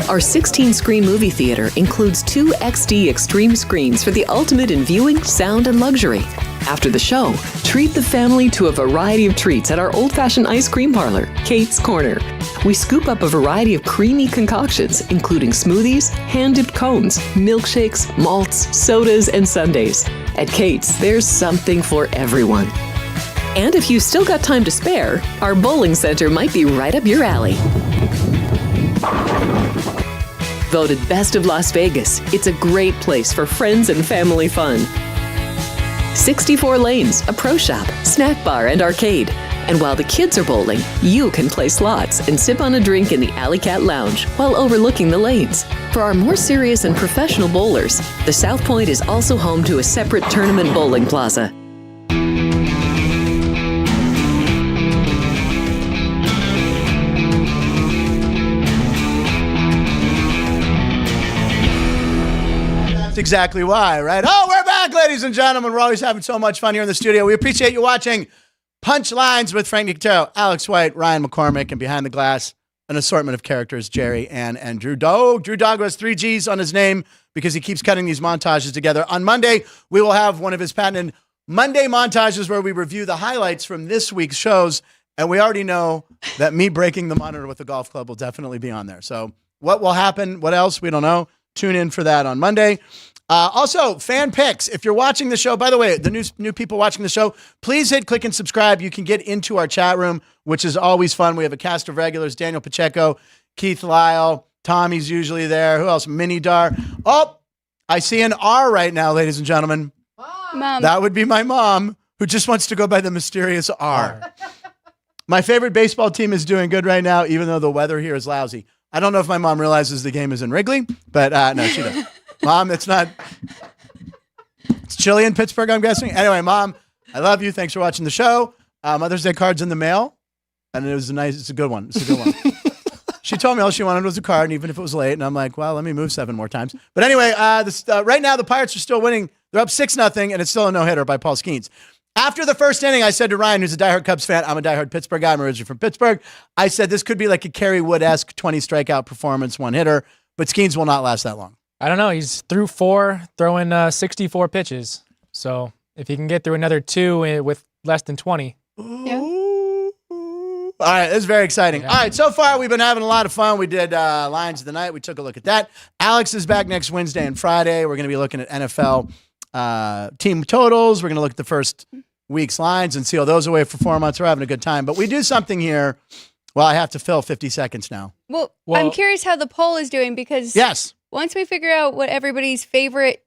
Speaker 9: Our 16-screen movie theater includes 2 XD Extreme screens for the ultimate in viewing, sound, and luxury. After the show, treat the family to a variety of treats at our old-fashioned ice cream parlor, Kate's Corner. We scoop up a variety of creamy concoctions, including smoothies, hand-dipped cones, milkshakes, malts, sodas, and sundaes. At Kate's, there's something for everyone. And if you've still got time to spare, our bowling center might be right up your alley. Voted Best of Las Vegas, it's a great place for friends and family fun. 64 lanes, a pro shop, snack bar, and arcade. And while the kids are bowling, you can play slots and sip on a drink in the Alley Cat Lounge while overlooking the lanes. For our more serious and professional bowlers, the South Point is also home to a separate tournament bowling plaza.
Speaker 1: That's exactly why, right? Oh, we're back, ladies and gentlemen. We're always having so much fun here in the studio. We appreciate you watching Punchlines with Frank Nicotero, Alex White, Ryan McCormick, and behind the glass, an assortment of characters, Jerry, Ann, and Drew Dog. Drew Dog has 3 G's on his name because he keeps cutting these montages together. On Monday, we will have one of his patented Monday montages where we review the highlights from this week's shows, and we already know that me breaking the monitor with the golf club will definitely be on there. So what will happen? What else? We don't know. Tune in for that on Monday. Also, fan picks. If you're watching the show, by the way, the new people watching the show, please hit click and subscribe. You can get into our chat room, which is always fun. We have a cast of regulars: Daniel Pacheco, Keith Lyle, Tommy's usually there. Who else? Mini Dar. Oh, I see an R right now, ladies and gentlemen.
Speaker 2: Mom.
Speaker 1: That would be my mom, who just wants to go by the mysterious R. My favorite baseball team is doing good right now, even though the weather here is lousy. I don't know if my mom realizes the game is in Wrigley, but no, she doesn't. Mom, it's chilly in Pittsburgh, I'm guessing. Anyway, Mom, I love you. Thanks for watching the show. Mother's Day card's in the mail, and it's a good one. It's a good one. She told me all she wanted was a card, and even if it was late, and I'm like, well, let me move 7 more times. But anyway, right now the Pirates are still winning. They're up 6-0, and it's still a no-hitter by Paul Skeens. After the first inning, I said to Ryan, who's a diehard Cubs fan, I'm a diehard Pittsburgh guy. I'm originally from Pittsburgh. I said this could be like a Kerry Wood-esque 20 strikeout performance, 1-hitter, but Skeens will not last that long.
Speaker 3: I don't know. He's through 4, throwing 64 pitches. So if he can get through another 2 with less than 20.
Speaker 2: Yeah.
Speaker 1: All right, this is very exciting.
Speaker 3: Yeah.
Speaker 1: All right, so far we've been having a lot of fun. We did Lions of the Night. We took a look at that. Alex is back next Wednesday and Friday. We're going to be looking at NFL team totals. We're going to look at the first week's lines and seal those away for 4 months. We're having a good time. But we do something here. Well, I have to fill 50 seconds now.
Speaker 2: Well, I'm curious how the poll is doing because
Speaker 1: yes,
Speaker 2: once we figure out what everybody's favorite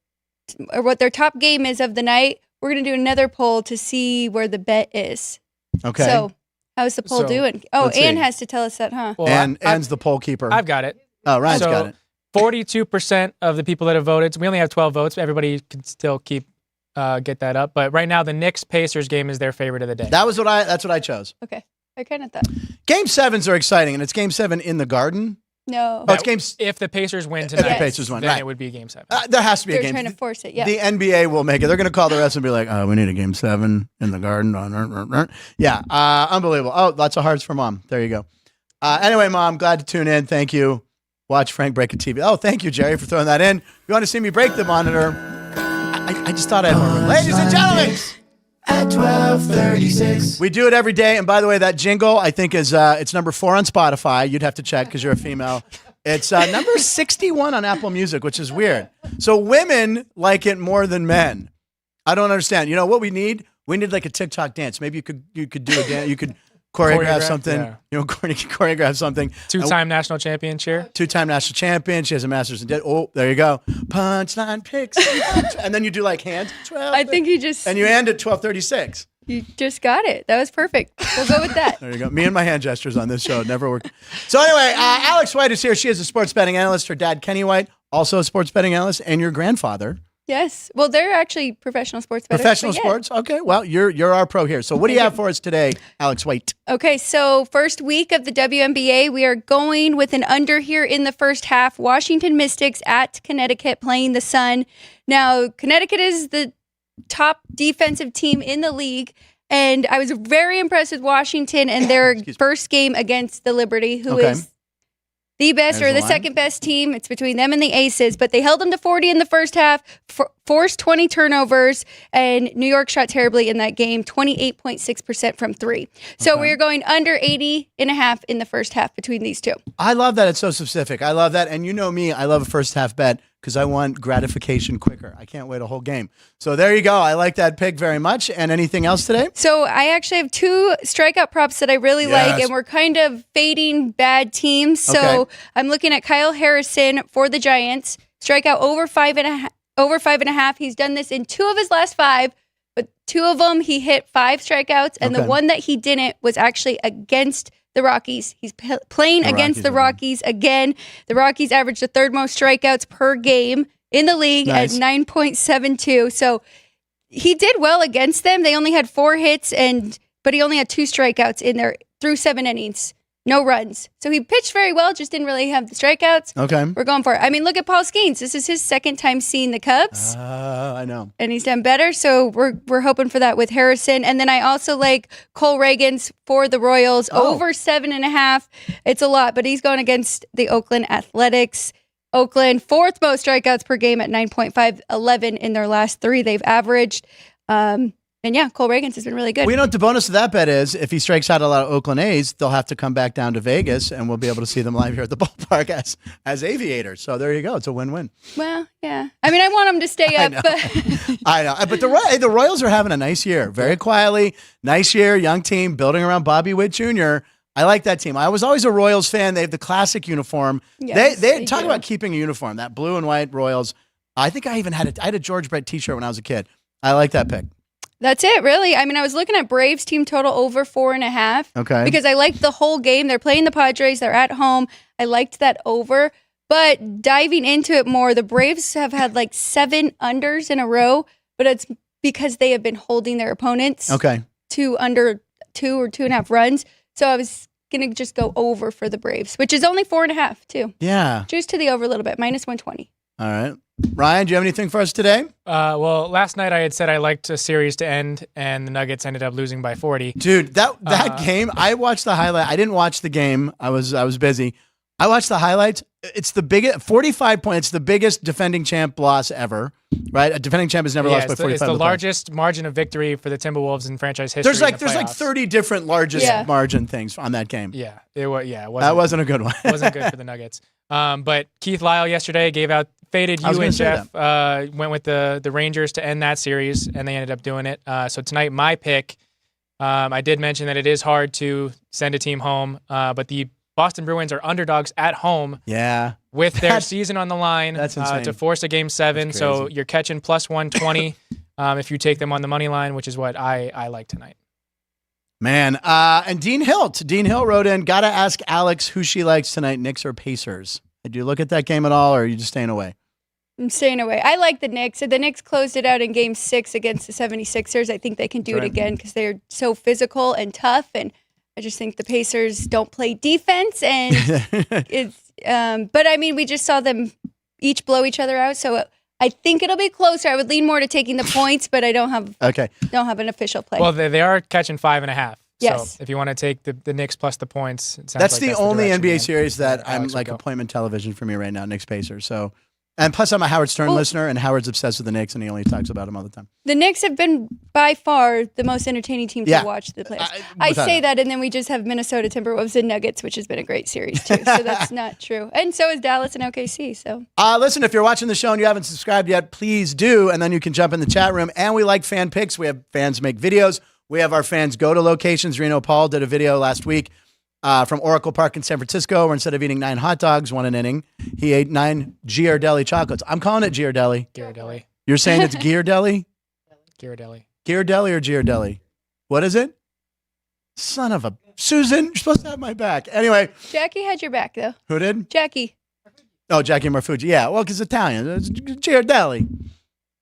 Speaker 2: or what their top game is of the night. We're going to do another poll to see where the bet is.
Speaker 1: Okay.
Speaker 2: So how's the poll doing? Oh, Ann has to tell us that, huh?
Speaker 3: Well,
Speaker 1: Ann's the poll keeper.
Speaker 3: I've got it.
Speaker 1: Oh, Ryan's got it.
Speaker 3: 42% of the people that have voted. So we only have 12 votes. Everybody can still get that up. But right now, the Knicks-Pacers game is their favorite of the day.
Speaker 1: That's what I chose.
Speaker 2: Okay. I kind of thought.
Speaker 1: Game 7s are exciting, and it's Game 7 in the Garden.
Speaker 2: No.
Speaker 1: Oh, it's games.
Speaker 3: If the Pacers win tonight,
Speaker 1: the Pacers win,
Speaker 3: then
Speaker 1: right.
Speaker 3: it would be Game 7.
Speaker 1: There has to be
Speaker 2: They're
Speaker 1: a game.
Speaker 2: trying to force it, yeah.
Speaker 1: The NBA will make it. They're going to call the refs and be like, "Oh, we need a Game 7 in the Garden." Yeah, unbelievable. Oh, lots of hearts for Mom. There you go. Anyway, Mom, glad to tune in. Thank you. Watch Frank break a TV. Oh, thank you, Jerry, for throwing that in. If you want to see me break the monitor, I just thought I had more room. Ladies and gentlemen.
Speaker 10: At 12:36.
Speaker 1: We do it every day. And by the way, that jingle, I think, is it's number 4 on Spotify. You'd have to check because you're a female. It's number 61 on Apple Music, which is weird. So women like it more than men. I don't understand. You know what we need? We need like a TikTok dance. Maybe you could do a dance. You could choreograph something. Yeah. You know, choreograph something.
Speaker 3: 2-time national champion cheer.
Speaker 1: 2-time national champion. She has a master's in. Oh, there you go. Punchline picks. And then you do like hands. 12.
Speaker 2: I think you just.
Speaker 1: And you end at 12:36.
Speaker 2: You just got it. That was perfect. We'll go with that.
Speaker 1: There you go. Me and my hand gestures on this show never work. So anyway, Alex White is here. She is a sports betting analyst. Her dad, Kenny White, also a sports betting analyst, and your grandfather.
Speaker 2: Yes. Well, they're actually professional sports bettors.
Speaker 1: Professional sports? Okay. Well, you're our pro here. So what do you have for us today, Alex White?
Speaker 2: Okay, so first week of the WNBA, we are going with an under here in the first half. Washington Mystics at Connecticut playing the Sun. Now, Connecticut is the top defensive team in the league, and I was very impressed with Washington and their first game against the Liberty, who is the best or the second best team. It's between them and the Aces, but they held them to 40 in the first half, forced 20 turnovers, and New York shot terribly in that game, 28.6% from 3. So we're going under 80.5 in the first half between these two.
Speaker 1: I love that. It's so specific. I love that. And you know me, I love a first half bet because I want gratification quicker. I can't wait a whole game. So there you go. I like that pick very much. And anything else today?
Speaker 2: So I actually have 2 strikeout props that I really like, and we're kind of fading bad teams. So I'm looking at Kyle Harrison for the Giants. Strikeout over 5.5. He's done this in 2 of his last 5, but 2 of them he hit 5 strikeouts, and the one that he didn't was actually against the Rockies. He's playing against the Rockies again. The Rockies averaged the 3rd most strikeouts per game in the league at 9.72. So he did well against them. They only had 4 hits, but he only had 2 strikeouts in there through 7 innings. No runs. So he pitched very well, just didn't really have the strikeouts.
Speaker 1: Okay.
Speaker 2: We're going for it. I mean, look at Paul Skeens. This is his 2nd time seeing the Cubs.
Speaker 1: I know.
Speaker 2: And he's done better. So we're hoping for that with Harrison. And then I also like Cole Reagans for the Royals over 7.5. It's a lot, but he's going against the Oakland Athletics. Oakland, 4th most strikeouts per game at 9.5, 11 in their last 3 they've averaged. And yeah, Cole Reagans has been really good.
Speaker 1: Well, you know what the bonus of that bet is? If he strikes out a lot of Oakland A's, they'll have to come back down to Vegas, and we'll be able to see them live here at the ballpark as aviators. So there you go. It's a win-win.
Speaker 2: Well, yeah. I mean, I want them to stay up.
Speaker 1: I know. But the Royals are having a nice year. Very quietly. Nice year. Young team building around Bobby Witt Jr. I like that team. I was always a Royals fan. They have the classic uniform.
Speaker 2: Yes,
Speaker 1: they talk about keeping a uniform, that blue and white Royals. I think I even had a George Brett t-shirt when I was a kid. I like that pick.
Speaker 2: That's it, really. I mean, I was looking at Braves team total over 4.5.
Speaker 1: Okay.
Speaker 2: Because I liked the whole game. They're playing the Padres. They're at home. I liked that over. But diving into it more, the Braves have had like 7 unders in a row, but it's because they have been holding their opponents to under 2 or 2.5 runs. So I was going to just go over for the Braves, which is only 4.5 too.
Speaker 1: Yeah.
Speaker 2: Juice to the over a little bit, minus 120.
Speaker 1: All right. Ryan, do you have anything for us today?
Speaker 3: Well, last night I had said I liked a series to end, and the Nuggets ended up losing by 40.
Speaker 1: Dude, that game, I watched the highlight. I didn't watch the game. I was busy. I watched the highlights. It's the biggest, 45 points, the biggest defending champ loss ever, right? A defending champ has never lost by 45
Speaker 3: It's the largest margin of victory for the Timberwolves in franchise history.
Speaker 1: There's like 30 different largest margin things on that game.
Speaker 3: Yeah, it was. Yeah,
Speaker 1: that wasn't a good one.
Speaker 3: It wasn't good for the Nuggets. But Keith Lyle yesterday gave out faded you and Jeff went with the Rangers to end that series, and they ended up doing it. So tonight, my pick, I did mention that it is hard to send a team home, but the Boston Bruins are underdogs at home.
Speaker 1: Yeah.
Speaker 3: with their season on the line to force a Game 7. So you're catching plus 120 if you take them on the money line, which is what I like tonight.
Speaker 1: Man, and Dean Hill wrote in, gotta ask Alex who she likes tonight, Knicks or Pacers. Did you look at that game at all, or are you just staying away?
Speaker 2: I'm staying away. I like the Knicks. The Knicks closed it out in Game 6 against the 76ers. I think they can do it again because they're so physical and tough, and I just think the Pacers don't play defense, and it's. But I mean, we just saw them each blow each other out, so I think it'll be closer. I would lean more to taking the points, but I don't have an official play.
Speaker 3: Well, they are catching 5.5.
Speaker 2: Yes.
Speaker 3: So if you want to take the Knicks plus the points, it sounds
Speaker 1: that's
Speaker 3: like
Speaker 1: the
Speaker 3: that's
Speaker 1: only
Speaker 3: the
Speaker 1: NBA series that I'm
Speaker 3: Alex
Speaker 1: like appointment television for me right now, Knicks Pacers. So, and plus I'm a Howard Stern listener, and Howard's obsessed with the Knicks, and he only talks about them all the time.
Speaker 2: The Knicks have been by far the most entertaining team to watch the playoffs. I say that, and then we just have Minnesota Timberwolves and Nuggets, which has been a great series too. So that's not true. And so is Dallas and OKC. So
Speaker 1: listen, if you're watching the show and you haven't subscribed yet, please do, and then you can jump in the chat room. And we like fan picks. We have fans make videos. We have our fans go to locations. Reno Paul did a video last week from Oracle Park in San Francisco, where instead of eating 9 hot dogs, one an inning, he ate 9 Ghirardelli chocolates. I'm calling it Ghirardelli.
Speaker 3: Ghirardelli.
Speaker 1: You're saying it's Ghirardelli?
Speaker 3: Ghirardelli.
Speaker 1: Ghirardelli or Ghirardelli? What is it? Son of a... Susan, you're supposed to have my back. Anyway.
Speaker 2: Jackie had your back, though.
Speaker 1: Who did?
Speaker 2: Jackie.
Speaker 1: Oh, Jackie Marfucci. Yeah, well, because Italian. It's Ghirardelli.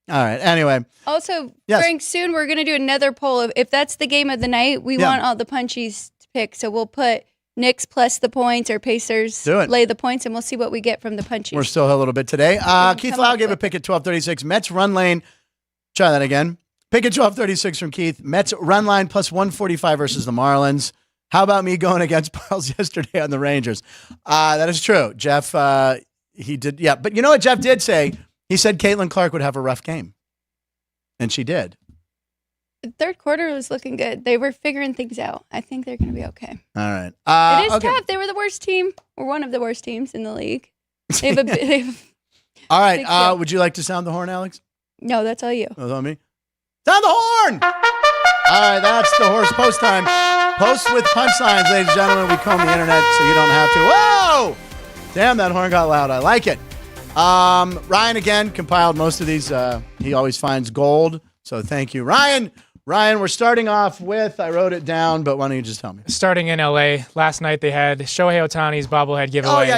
Speaker 1: All right. Anyway.
Speaker 2: Also, Frank, soon we're going to do another poll. If that's the game of the night, we want all the punchies to pick. So we'll put Knicks plus the points or Pacers lay the points, and we'll see what we get from the punchies.
Speaker 1: We're still a little bit today. Keith Lau gave a pick at 12:36. Mets run lane. Try that again. Pick at 12:36 from Keith. Mets run line plus 145 versus the Marlins. How about me going against Parles yesterday on the Rangers? That is true. Jeff, he did. Yeah. But you know what Jeff did say? He said Caitlin Clark would have a rough game. And she did.
Speaker 2: The third quarter was looking good. They were figuring things out. I think they're going to be okay.
Speaker 1: All right.
Speaker 2: It is tough. They were the worst team, or one of the worst teams in the league.
Speaker 1: All right. Would you like to sound the horn, Alex?
Speaker 2: No, that's all you.
Speaker 1: That's all me. Sound the horn! All right, that's the horse post time. Post with punchlines, ladies and gentlemen. We comb the internet so you don't have to. Whoa! Damn, that horn got loud. I like it. Ryan, again, compiled most of these. He always finds gold. So thank you, Ryan. Ryan, we're starting off with, I wrote it down, but why don't you just tell me?
Speaker 3: Starting in L.A., last night they had Shohei Ohtani's bobblehead giveaway.
Speaker 1: Oh,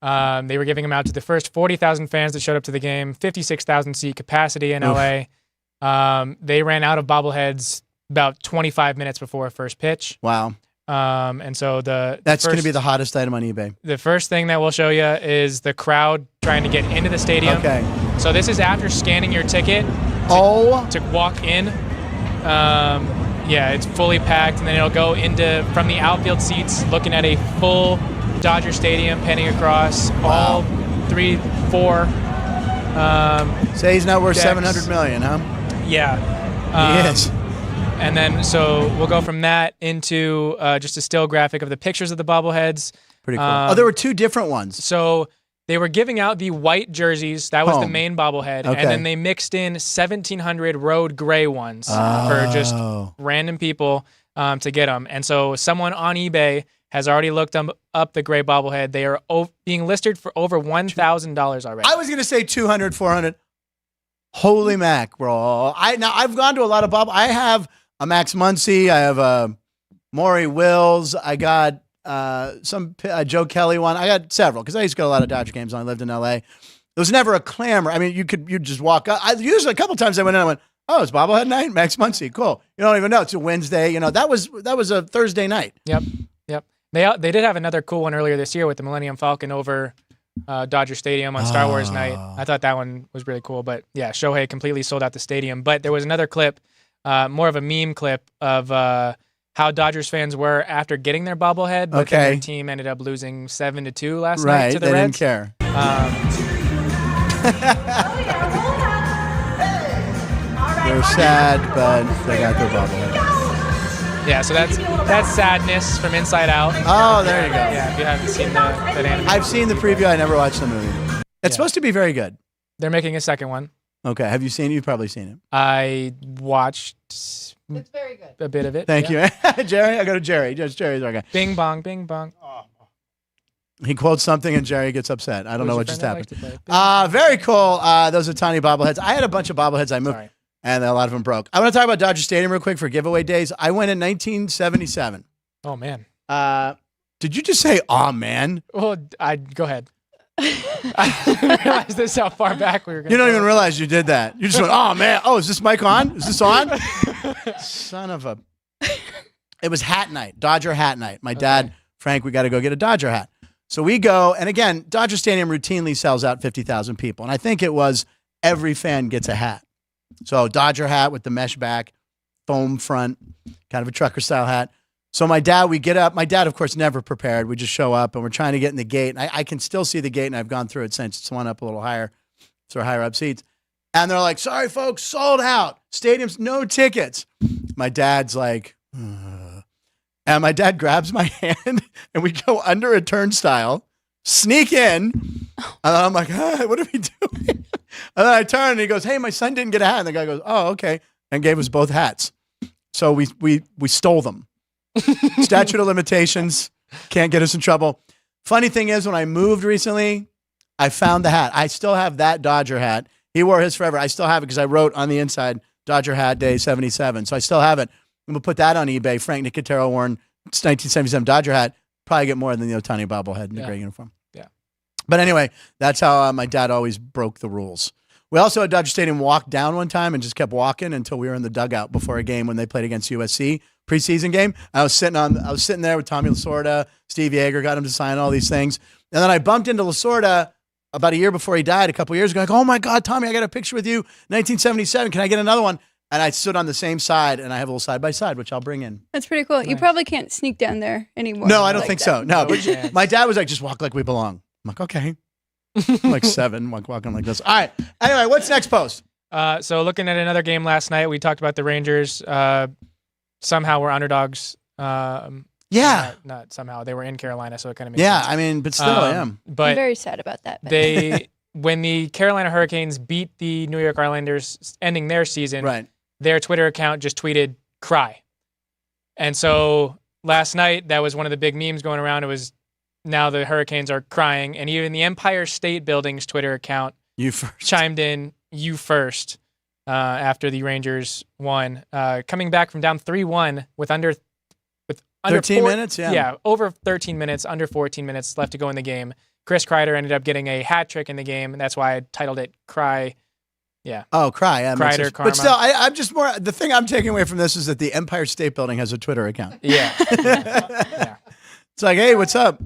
Speaker 1: yeah.
Speaker 3: They were giving them out to the first 40,000 fans that showed up to the game, 56,000 seat capacity in L.A. They ran out of bobbleheads about 25 minutes before first pitch.
Speaker 1: Wow.
Speaker 3: And so
Speaker 1: that's going to be the hottest item on eBay.
Speaker 3: The first thing that we'll show you is the crowd trying to get into the stadium.
Speaker 1: Okay.
Speaker 3: So this is after scanning your ticket to walk in. Yeah, it's fully packed, and then it'll go from the outfield seats, looking at a full Dodger Stadium, panning across all 3, 4.
Speaker 1: Say he's not worth
Speaker 3: decks.
Speaker 1: $700 million, huh?
Speaker 3: Yeah.
Speaker 1: He is.
Speaker 3: And then so we'll go from that into just a still graphic of the pictures of the bobbleheads.
Speaker 1: Pretty cool. There were 2 different ones.
Speaker 3: So they were giving out the white jerseys. That was the main bobblehead.
Speaker 1: Okay.
Speaker 3: And then they mixed in 1,700 road gray ones for just random people to get them. And so someone on eBay has already looked up the gray bobblehead. They are being listed for over $1,000 already.
Speaker 1: I was going to say 200, 400. Holy mac, bro. I've gone to a lot of bobbleheads. I have a Max Muncy. I have a Maury Wills. I got some Joe Kelly one. I got several because I used to go to a lot of Dodger games when I lived in L.A. There was never a clamor. I mean, you'd just walk up. Usually a couple times I went in and I went, oh, it's bobblehead night? Max Muncy. Cool. You don't even know. It's a Wednesday. You know, that was a Thursday night.
Speaker 3: Yep. They did have another cool one earlier this year with the Millennium Falcon over Dodger Stadium on Star Wars night. I thought that one was really cool. But yeah, Shohei completely sold out the stadium. But there was another clip, more of a meme clip of how Dodgers fans were after getting their bobblehead. But then their team ended up losing 7-2 last night to the Reds.
Speaker 1: They didn't care. They're sad, but they got their bobblehead.
Speaker 3: Yeah, so that's sadness from Inside Out.
Speaker 1: Oh, there you go.
Speaker 3: Yeah, if you haven't seen that anime.
Speaker 1: I've seen the preview. I never watched the movie. It's supposed to be very good.
Speaker 3: They're making a second one.
Speaker 1: Okay. Have you seen it? You've probably seen it.
Speaker 3: I watched
Speaker 2: it's very good.
Speaker 3: A bit of it.
Speaker 1: Thank you. Jerry, I go to Jerry. Jerry's our guy.
Speaker 3: Bing bong, bing bong.
Speaker 1: He quotes something and Jerry gets upset. I don't know what just happened.
Speaker 3: Like
Speaker 1: Very cool. Those are tiny bobbleheads. I had a bunch of bobbleheads I moved, and a lot of them broke. I want to talk about Dodger Stadium real quick for giveaway days. I went in 1977.
Speaker 3: Oh, man.
Speaker 1: Did you just say, "Aw, man"?
Speaker 3: Well, go ahead. I didn't realize this how far back we were going.
Speaker 1: You don't even realize you did that. You just went, "Oh, man. Oh, is this mic on? Is this on?" Son of a... It was hat night, Dodger hat night. My dad, Frank, we got to go get a Dodger hat. So we go, and again, Dodger Stadium routinely sells out 50,000 people. And I think it was every fan gets a hat. So Dodger hat with the mesh back, foam front, kind of a trucker style hat. So my dad, we get up. My dad, of course, never prepared. We just show up, and we're trying to get in the gate. And I can still see the gate, and I've gone through it since. It's one up a little higher. So higher up seats. And they're like, "Sorry, folks, sold out. Stadium's no tickets." My dad's like... And my dad grabs my hand, and we go under a turnstile, sneak in. And I'm like, what are we doing? And then I turn, and he goes, "Hey, my son didn't get a hat." And the guy goes, "Oh, okay," and gave us both hats. So we stole them. Statute of limitations, can't get us in trouble. Funny thing is, when I moved recently, I found the hat. I still have that Dodger hat. He wore his forever. I still have it because I wrote on the inside, "Dodger hat day 77." So I still have it. I'm going to put that on eBay. Frank Nicotero worn 1977 Dodger hat. Probably get more than the Ohtani bobblehead in the gray uniform.
Speaker 3: Yeah.
Speaker 1: But anyway, that's how my dad always broke the rules. We also at Dodger Stadium walked down one time and just kept walking until we were in the dugout before a game when they played against USC preseason game. I was sitting there with Tommy Lasorda, Steve Yeager, got him to sign all these things. And then I bumped into Lasorda about a year before he died, a couple years ago. Like, "Oh my God, Tommy, I got a picture with you, 1977. Can I get another one?" And I stood on the same side, and I have a little side-by-side, which I'll bring in.
Speaker 2: That's pretty cool. Nice. You probably can't sneak down there anymore.
Speaker 1: No, I don't think so. No, but my dad was like, "Just walk like we belong." I'm like, "Okay." I'm like 7, like walking like this. All right. Anyway, what's next post?
Speaker 3: So looking at another game last night, we talked about the Rangers. Somehow we're underdogs.
Speaker 1: Yeah.
Speaker 3: Not somehow. They were in Carolina, so it kind of makes
Speaker 1: sense.
Speaker 3: sense.
Speaker 1: I mean, but still I am.
Speaker 3: But
Speaker 2: I'm very sad about that.
Speaker 3: When the Carolina Hurricanes beat the New York Islanders, ending their season, their Twitter account just tweeted, "Cry." And so last night, that was one of the big memes going around. It was, now the Hurricanes are crying. And even the Empire State Building's Twitter account chimed in, "You first," after the Rangers won. Coming back from down 3-1 with under
Speaker 1: 13 minutes?
Speaker 3: Yeah, over 13 minutes, under 14 minutes left to go in the game. Chris Kreider ended up getting a hat trick in the game, and that's why I titled it "Cry." Yeah.
Speaker 1: Oh, cry. Yeah,
Speaker 3: Kreider, karma.
Speaker 1: But still, I'm just more. The thing I'm taking away from this is that the Empire State Building has a Twitter account.
Speaker 3: Yeah.
Speaker 1: It's like, "Hey, what's up?"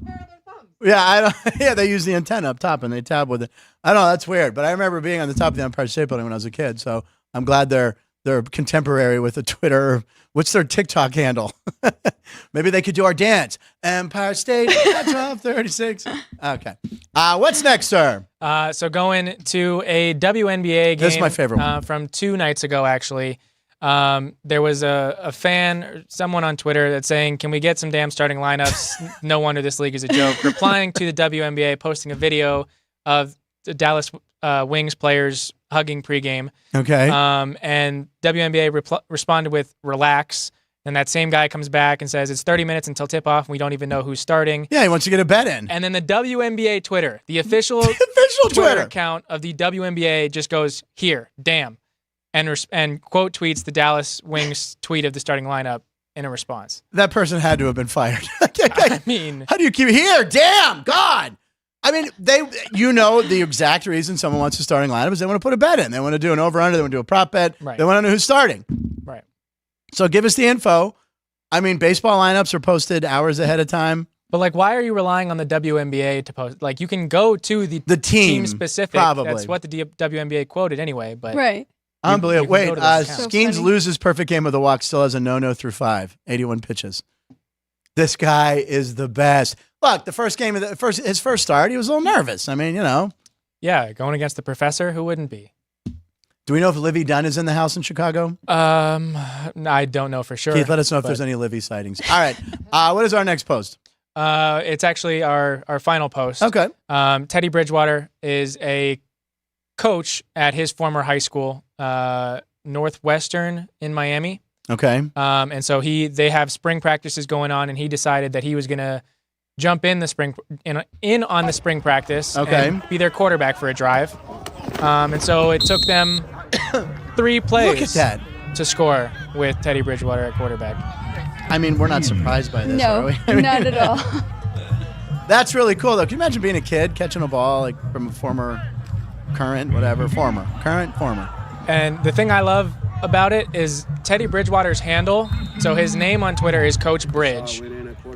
Speaker 1: Yeah, they use the antenna up top and they tab with it. I don't know, that's weird. But I remember being on the top of the Empire State Building when I was a kid. So I'm glad they're contemporary with a Twitter. What's their TikTok handle? Maybe they could do our dance. Empire State at 12:36. Okay. What's next, sir?
Speaker 3: So going to a WNBA game.
Speaker 1: This is my favorite one.
Speaker 3: From 2 nights ago, actually. There was a fan, or someone on Twitter, that's saying, "Can we get some damn starting lineups? No wonder this league is a joke." Replying to the WNBA, posting a video of the Dallas Wings players hugging pregame.
Speaker 1: Okay.
Speaker 3: And WNBA responded with, "Relax." And that same guy comes back and says, "It's 30 minutes until tip-off, and we don't even know who's starting."
Speaker 1: Yeah, he wants to get a bet in.
Speaker 3: And then the WNBA Twitter, the official Twitter account of the WNBA, just goes, "Here, damn," and quote tweets the Dallas Wings tweet of the starting lineup in a response.
Speaker 1: That person had to have been fired.
Speaker 3: I mean,
Speaker 1: how do you keep here? Damn, God. I mean, the exact reason someone wants a starting lineup is they want to put a bet in. They want to do an over-under. They want to do a prop bet.
Speaker 3: Right.
Speaker 1: They want to know who's starting.
Speaker 3: Right.
Speaker 1: So give us the info. I mean, baseball lineups are posted hours ahead of time.
Speaker 3: But, like, why are you relying on the WNBA to post? Like, you can go to the team specific.
Speaker 1: Probably.
Speaker 3: That's what the WNBA quoted anyway. But
Speaker 2: right.
Speaker 1: Unbelievable. Wait,
Speaker 2: so
Speaker 1: Skeens
Speaker 2: funny.
Speaker 1: loses perfect game of the walk, still has a no-no through 5, 81 pitches. This guy is the best. Look, the first game of his first start, he was a little nervous. I mean,
Speaker 3: Yeah, going against the professor, who wouldn't be?
Speaker 1: Do we know if Livy Dunn is in the house in Chicago?
Speaker 3: I don't know for sure.
Speaker 1: Keith, let us know if there's any Livy sightings. All right. What is our next post?
Speaker 3: It's actually our final post.
Speaker 1: Okay.
Speaker 3: Teddy Bridgewater is a coach at his former high school, Northwestern in Miami.
Speaker 1: Okay.
Speaker 3: And so they have spring practices going on, and he decided that he was going to jump in on the spring practice and be their quarterback for a drive. And so it took them 3 plays to score with Teddy Bridgewater at quarterback.
Speaker 1: I mean, we're not surprised by this,
Speaker 2: no,
Speaker 1: are we?
Speaker 2: not at all.
Speaker 1: That's really cool, though. Can you imagine being a kid, catching a ball like from a former, current, whatever, former.
Speaker 3: And the thing I love about it is Teddy Bridgewater's handle. So his name on Twitter is Coach Bridge.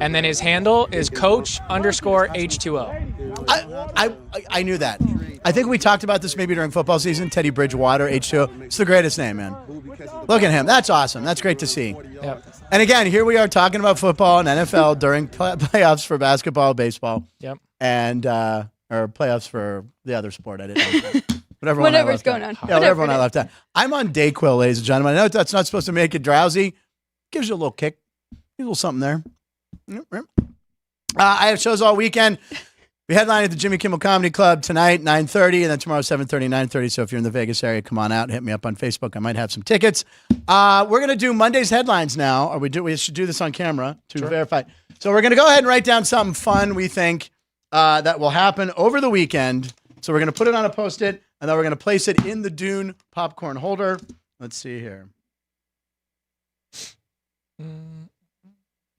Speaker 3: And then his handle is Coach_H2O.
Speaker 1: I knew that. I think we talked about this maybe during football season. Teddy Bridgewater, H2O. It's the greatest name, man. Look at him. That's awesome. That's great to see.
Speaker 3: Yep.
Speaker 1: And again, here we are talking about football and NFL during playoffs for basketball, baseball.
Speaker 3: Yep.
Speaker 1: And or playoffs for the other sport. I didn't know.
Speaker 2: Whatever's going on.
Speaker 1: Yeah, whatever one I left out. I'm on Dayquil, ladies and gentlemen. I know that's not supposed to make you drowsy. Gives you a little kick. A little something there. I have shows all weekend. We headline at the Jimmy Kimmel Comedy Club tonight, 9:30, and then tomorrow, 7:30, 9:30. So if you're in the Vegas area, come on out. Hit me up on Facebook. I might have some tickets. We're going to do Monday's headlines now. Or we should do this on camera to verify. So we're going to go ahead and write down something fun we think that will happen over the weekend. So we're going to put it on a Post-it, and then we're going to place it in the Dune popcorn holder. Let's see here.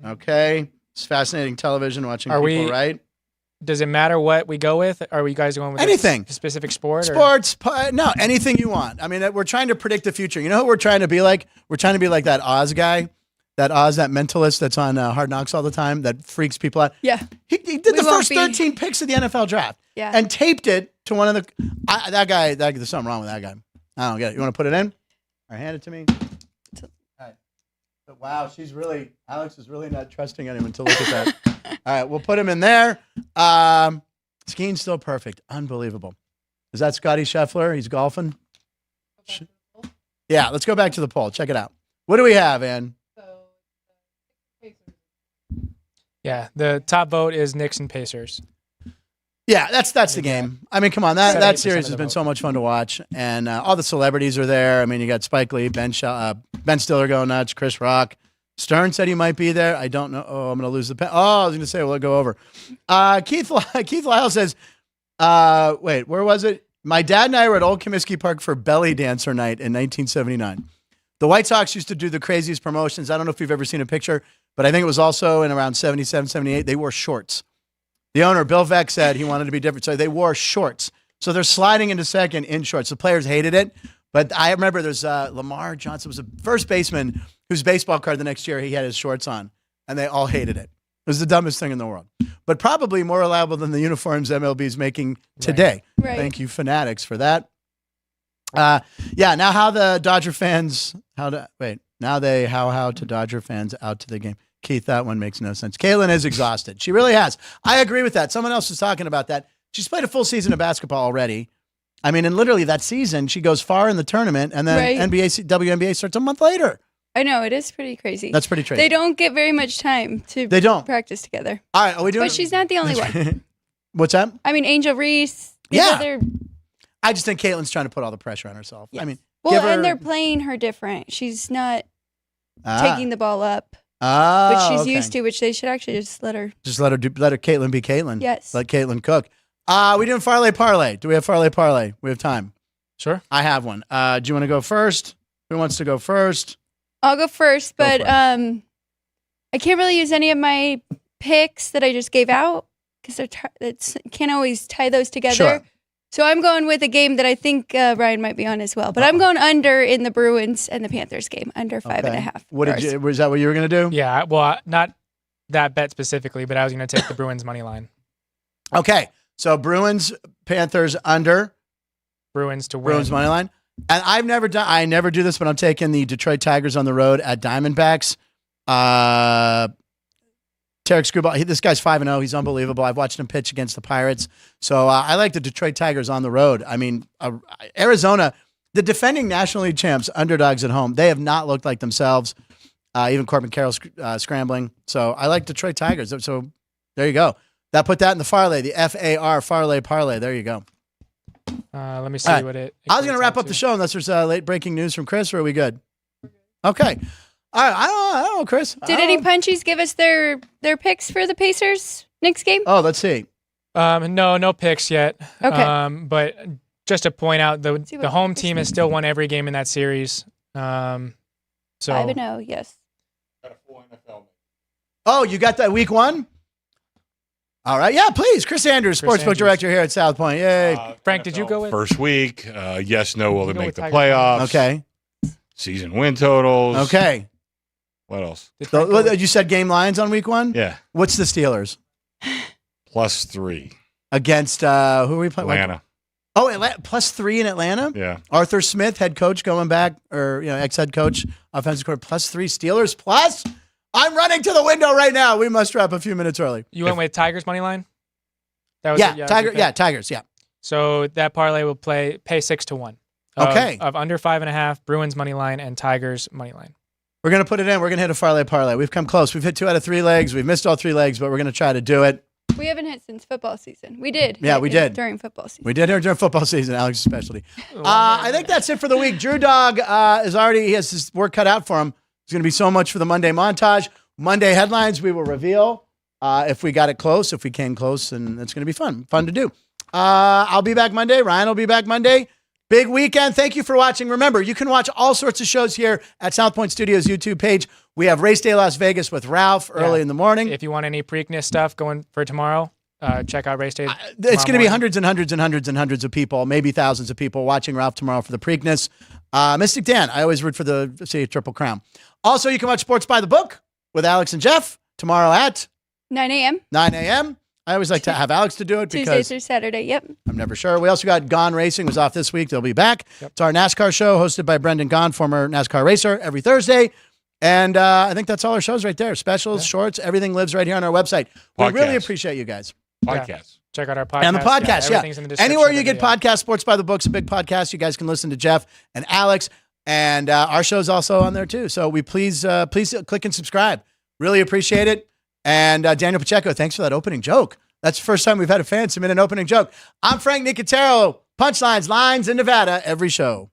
Speaker 1: Okay. It's fascinating television watching people, right?
Speaker 3: Does it matter what we go with? Are we guys going with
Speaker 1: anything?
Speaker 3: A specific sport?
Speaker 1: Sports? No, anything you want. I mean, we're trying to predict the future. You know who we're trying to be like? We're trying to be like that Oz guy. That mentalist that's on Hard Knocks all the time that freaks people out.
Speaker 2: Yeah.
Speaker 1: He did the first 13 picks of the NFL draft.
Speaker 2: Yeah.
Speaker 1: And taped it to one of the... that guy, there's something wrong with that guy. I don't get it. You want to put it in? All right, hand it to me. All right. Wow, Alex is really not trusting anyone to look at that. All right, we'll put him in there. Skiing's still perfect. Unbelievable. Is that Scotty Scheffler? He's golfing? Yeah, let's go back to the poll. Check it out. What do we have, Ann?
Speaker 3: Yeah, the top vote is Knicks and Pacers.
Speaker 1: Yeah, that's the game. I mean, come on, that series has been so much fun to watch, and all the celebrities are there. I mean, you got Spike Lee, Ben Stiller going nuts, Chris Rock. Stern said he might be there. I don't know. Oh, I'm going to lose the pen. Oh, I was going to say, we'll go over. Keith Lyle says, wait, where was it? My dad and I were at Old Comiskey Park for Belly Dancer Night in 1979. The White Sox used to do the craziest promotions. I don't know if you've ever seen a picture, but I think it was also in around 77, 78. They wore shorts. The owner, Bill Veck, said he wanted to be different. So they wore shorts. So they're sliding into second in shorts. The players hated it. But I remember there's Lamar Johnson was a first baseman whose baseball card the next year he had his shorts on. And they all hated it. It was the dumbest thing in the world. But probably more reliable than the uniforms MLB is making today.
Speaker 2: Right.
Speaker 1: Thank you, Fanatics, for that. Yeah, now how the Dodger fans, how to Dodger fans out to the game. Keith, that one makes no sense. Caitlin is exhausted. She really has. I agree with that. Someone else was talking about that. She's played a full season of basketball already. I mean, and literally that season, she goes far in the tournament, and then WNBA starts a month later.
Speaker 2: I know, it is pretty crazy.
Speaker 1: That's pretty crazy.
Speaker 2: They don't get very much time to practice together.
Speaker 1: All right, are we doing?
Speaker 2: But she's not the only one.
Speaker 1: What's that?
Speaker 2: I mean, Angel Reese.
Speaker 1: I just think Caitlin's trying to put all the pressure on herself.
Speaker 2: Yes.
Speaker 1: I mean,
Speaker 2: and they're playing her different. She's not taking the ball up. Which she's used to, which they should actually just let her.
Speaker 1: Just let her Caitlin be Caitlin.
Speaker 2: Yes.
Speaker 1: Let Caitlin cook. We doing Farley Parlay. Do we have Farley Parlay? We have time.
Speaker 3: Sure.
Speaker 1: I have one. Do you want to go first? Who wants to go first?
Speaker 2: I'll go first, but I can't really use any of my picks that I just gave out because can't always tie those together.
Speaker 1: Sure.
Speaker 2: So I'm going with a game that I think Ryan might be on as well. But I'm going under in the Bruins and the Panthers game, under 5.5.
Speaker 1: Was that what you were going to do?
Speaker 3: Yeah, well, not that bet specifically, but I was going to take the Bruins money line.
Speaker 1: Okay, so Bruins, Panthers under.
Speaker 3: Bruins to win.
Speaker 1: Bruins money line. And I never do this, but I'm taking the Detroit Tigers on the road at Diamondbacks. Tarek Screwball, this guy's 5-0. He's unbelievable. I've watched him pitch against the Pirates. So I like the Detroit Tigers on the road. I mean, Arizona, the defending National League champs, underdogs at home, they have not looked like themselves. Even Corbin Carroll scrambling. So I like Detroit Tigers. So there you go. Put that in the parlay, the FAR Farley Parlay. There you go.
Speaker 3: Let me see what it.
Speaker 1: I was going to wrap up the show unless there's late breaking news from Chris, or are we good? Okay. All right. I don't know, Chris.
Speaker 2: Did any punchies give us their picks for the Pacers? next game?
Speaker 1: Oh, let's see.
Speaker 3: No picks yet.
Speaker 2: Okay.
Speaker 3: But just to point out, the home team has still won every game in that series. So
Speaker 2: 5-0, yes.
Speaker 1: Oh, you got that week 1? All right. Yeah, please. Chris Andrews, Sportsbook Director here at South Point. Yay.
Speaker 3: Frank, did you go with?
Speaker 11: First week. Yes, no, will they make the playoffs?
Speaker 1: Okay.
Speaker 11: Season win totals.
Speaker 1: Okay.
Speaker 11: What else?
Speaker 1: You said game lines on week 1?
Speaker 11: Yeah.
Speaker 1: What's the Steelers?
Speaker 11: +3.
Speaker 1: Against, who are we playing?
Speaker 11: Atlanta.
Speaker 1: Oh, +3 in Atlanta?
Speaker 11: Yeah.
Speaker 1: Arthur Smith, head coach, going back, or ex-head coach, offensive coordinator, +3 Steelers plus. I'm running to the window right now. We must wrap a few minutes early.
Speaker 3: You went with Tigers money line? That was
Speaker 1: Tigers, yeah.
Speaker 3: So that parlay will pay 6-1.
Speaker 1: Okay.
Speaker 3: Of under 5.5, Bruins money line and Tigers money line.
Speaker 1: We're going to put it in. We're going to hit a parlay. We've come close. We've hit 2 out of 3 legs. We've missed all 3 legs, but we're going to try to do it.
Speaker 2: We haven't hit since football season. We did.
Speaker 1: Yeah, we did.
Speaker 2: During football season.
Speaker 1: We did here during football season, Alex's specialty. I think that's it for the week. Drew Dog he has his work cut out for him. There's going to be so much for the Monday montage. Monday headlines, we will reveal if we got it close, if we came close, and it's going to be fun to do. I'll be back Monday. Ryan will be back Monday. Big weekend. Thank you for watching. Remember, you can watch all sorts of shows here at South Point Studios YouTube page. We have Race Day Las Vegas with Ralph early in the morning.
Speaker 3: If you want any Preakness stuff going for tomorrow, check out Race Day.
Speaker 1: It's going to be hundreds and hundreds and hundreds and hundreds of people, maybe thousands of people watching Ralph tomorrow for the Preakness. Mystic Dan, I always root for the City Triple Crown. Also, you can watch Sports by the Book with Alex and Jeff tomorrow at
Speaker 2: 9 a.m.
Speaker 1: 9 a.m. I always like to have Alex to do it
Speaker 2: Tuesday
Speaker 1: because
Speaker 2: through Saturday. Yep.
Speaker 1: I'm never sure. We also got Gone Racing was off this week. They'll be back.
Speaker 3: Yep.
Speaker 1: It's our NASCAR show hosted by Brendan Gahn, former NASCAR racer, every Thursday. And I think that's all our shows right there. Specials, shorts, everything lives right here on our website. We really appreciate you guys.
Speaker 11: Podcast.
Speaker 3: Yeah. Check out our podcast.
Speaker 1: And the podcast,
Speaker 3: everything's in the description
Speaker 1: Anywhere
Speaker 3: of
Speaker 1: you
Speaker 3: the
Speaker 1: get
Speaker 3: video.
Speaker 1: podcasts, Sports by the Book's a big podcast. You guys can listen to Jeff and Alex. And our show's also on there too. So we please click and subscribe. Really appreciate it. And Daniel Pacheco, thanks for that opening joke. That's the first time we've had a fan submit an opening joke. I'm Frank Nicotero. Punchlines, lines in Nevada, every show.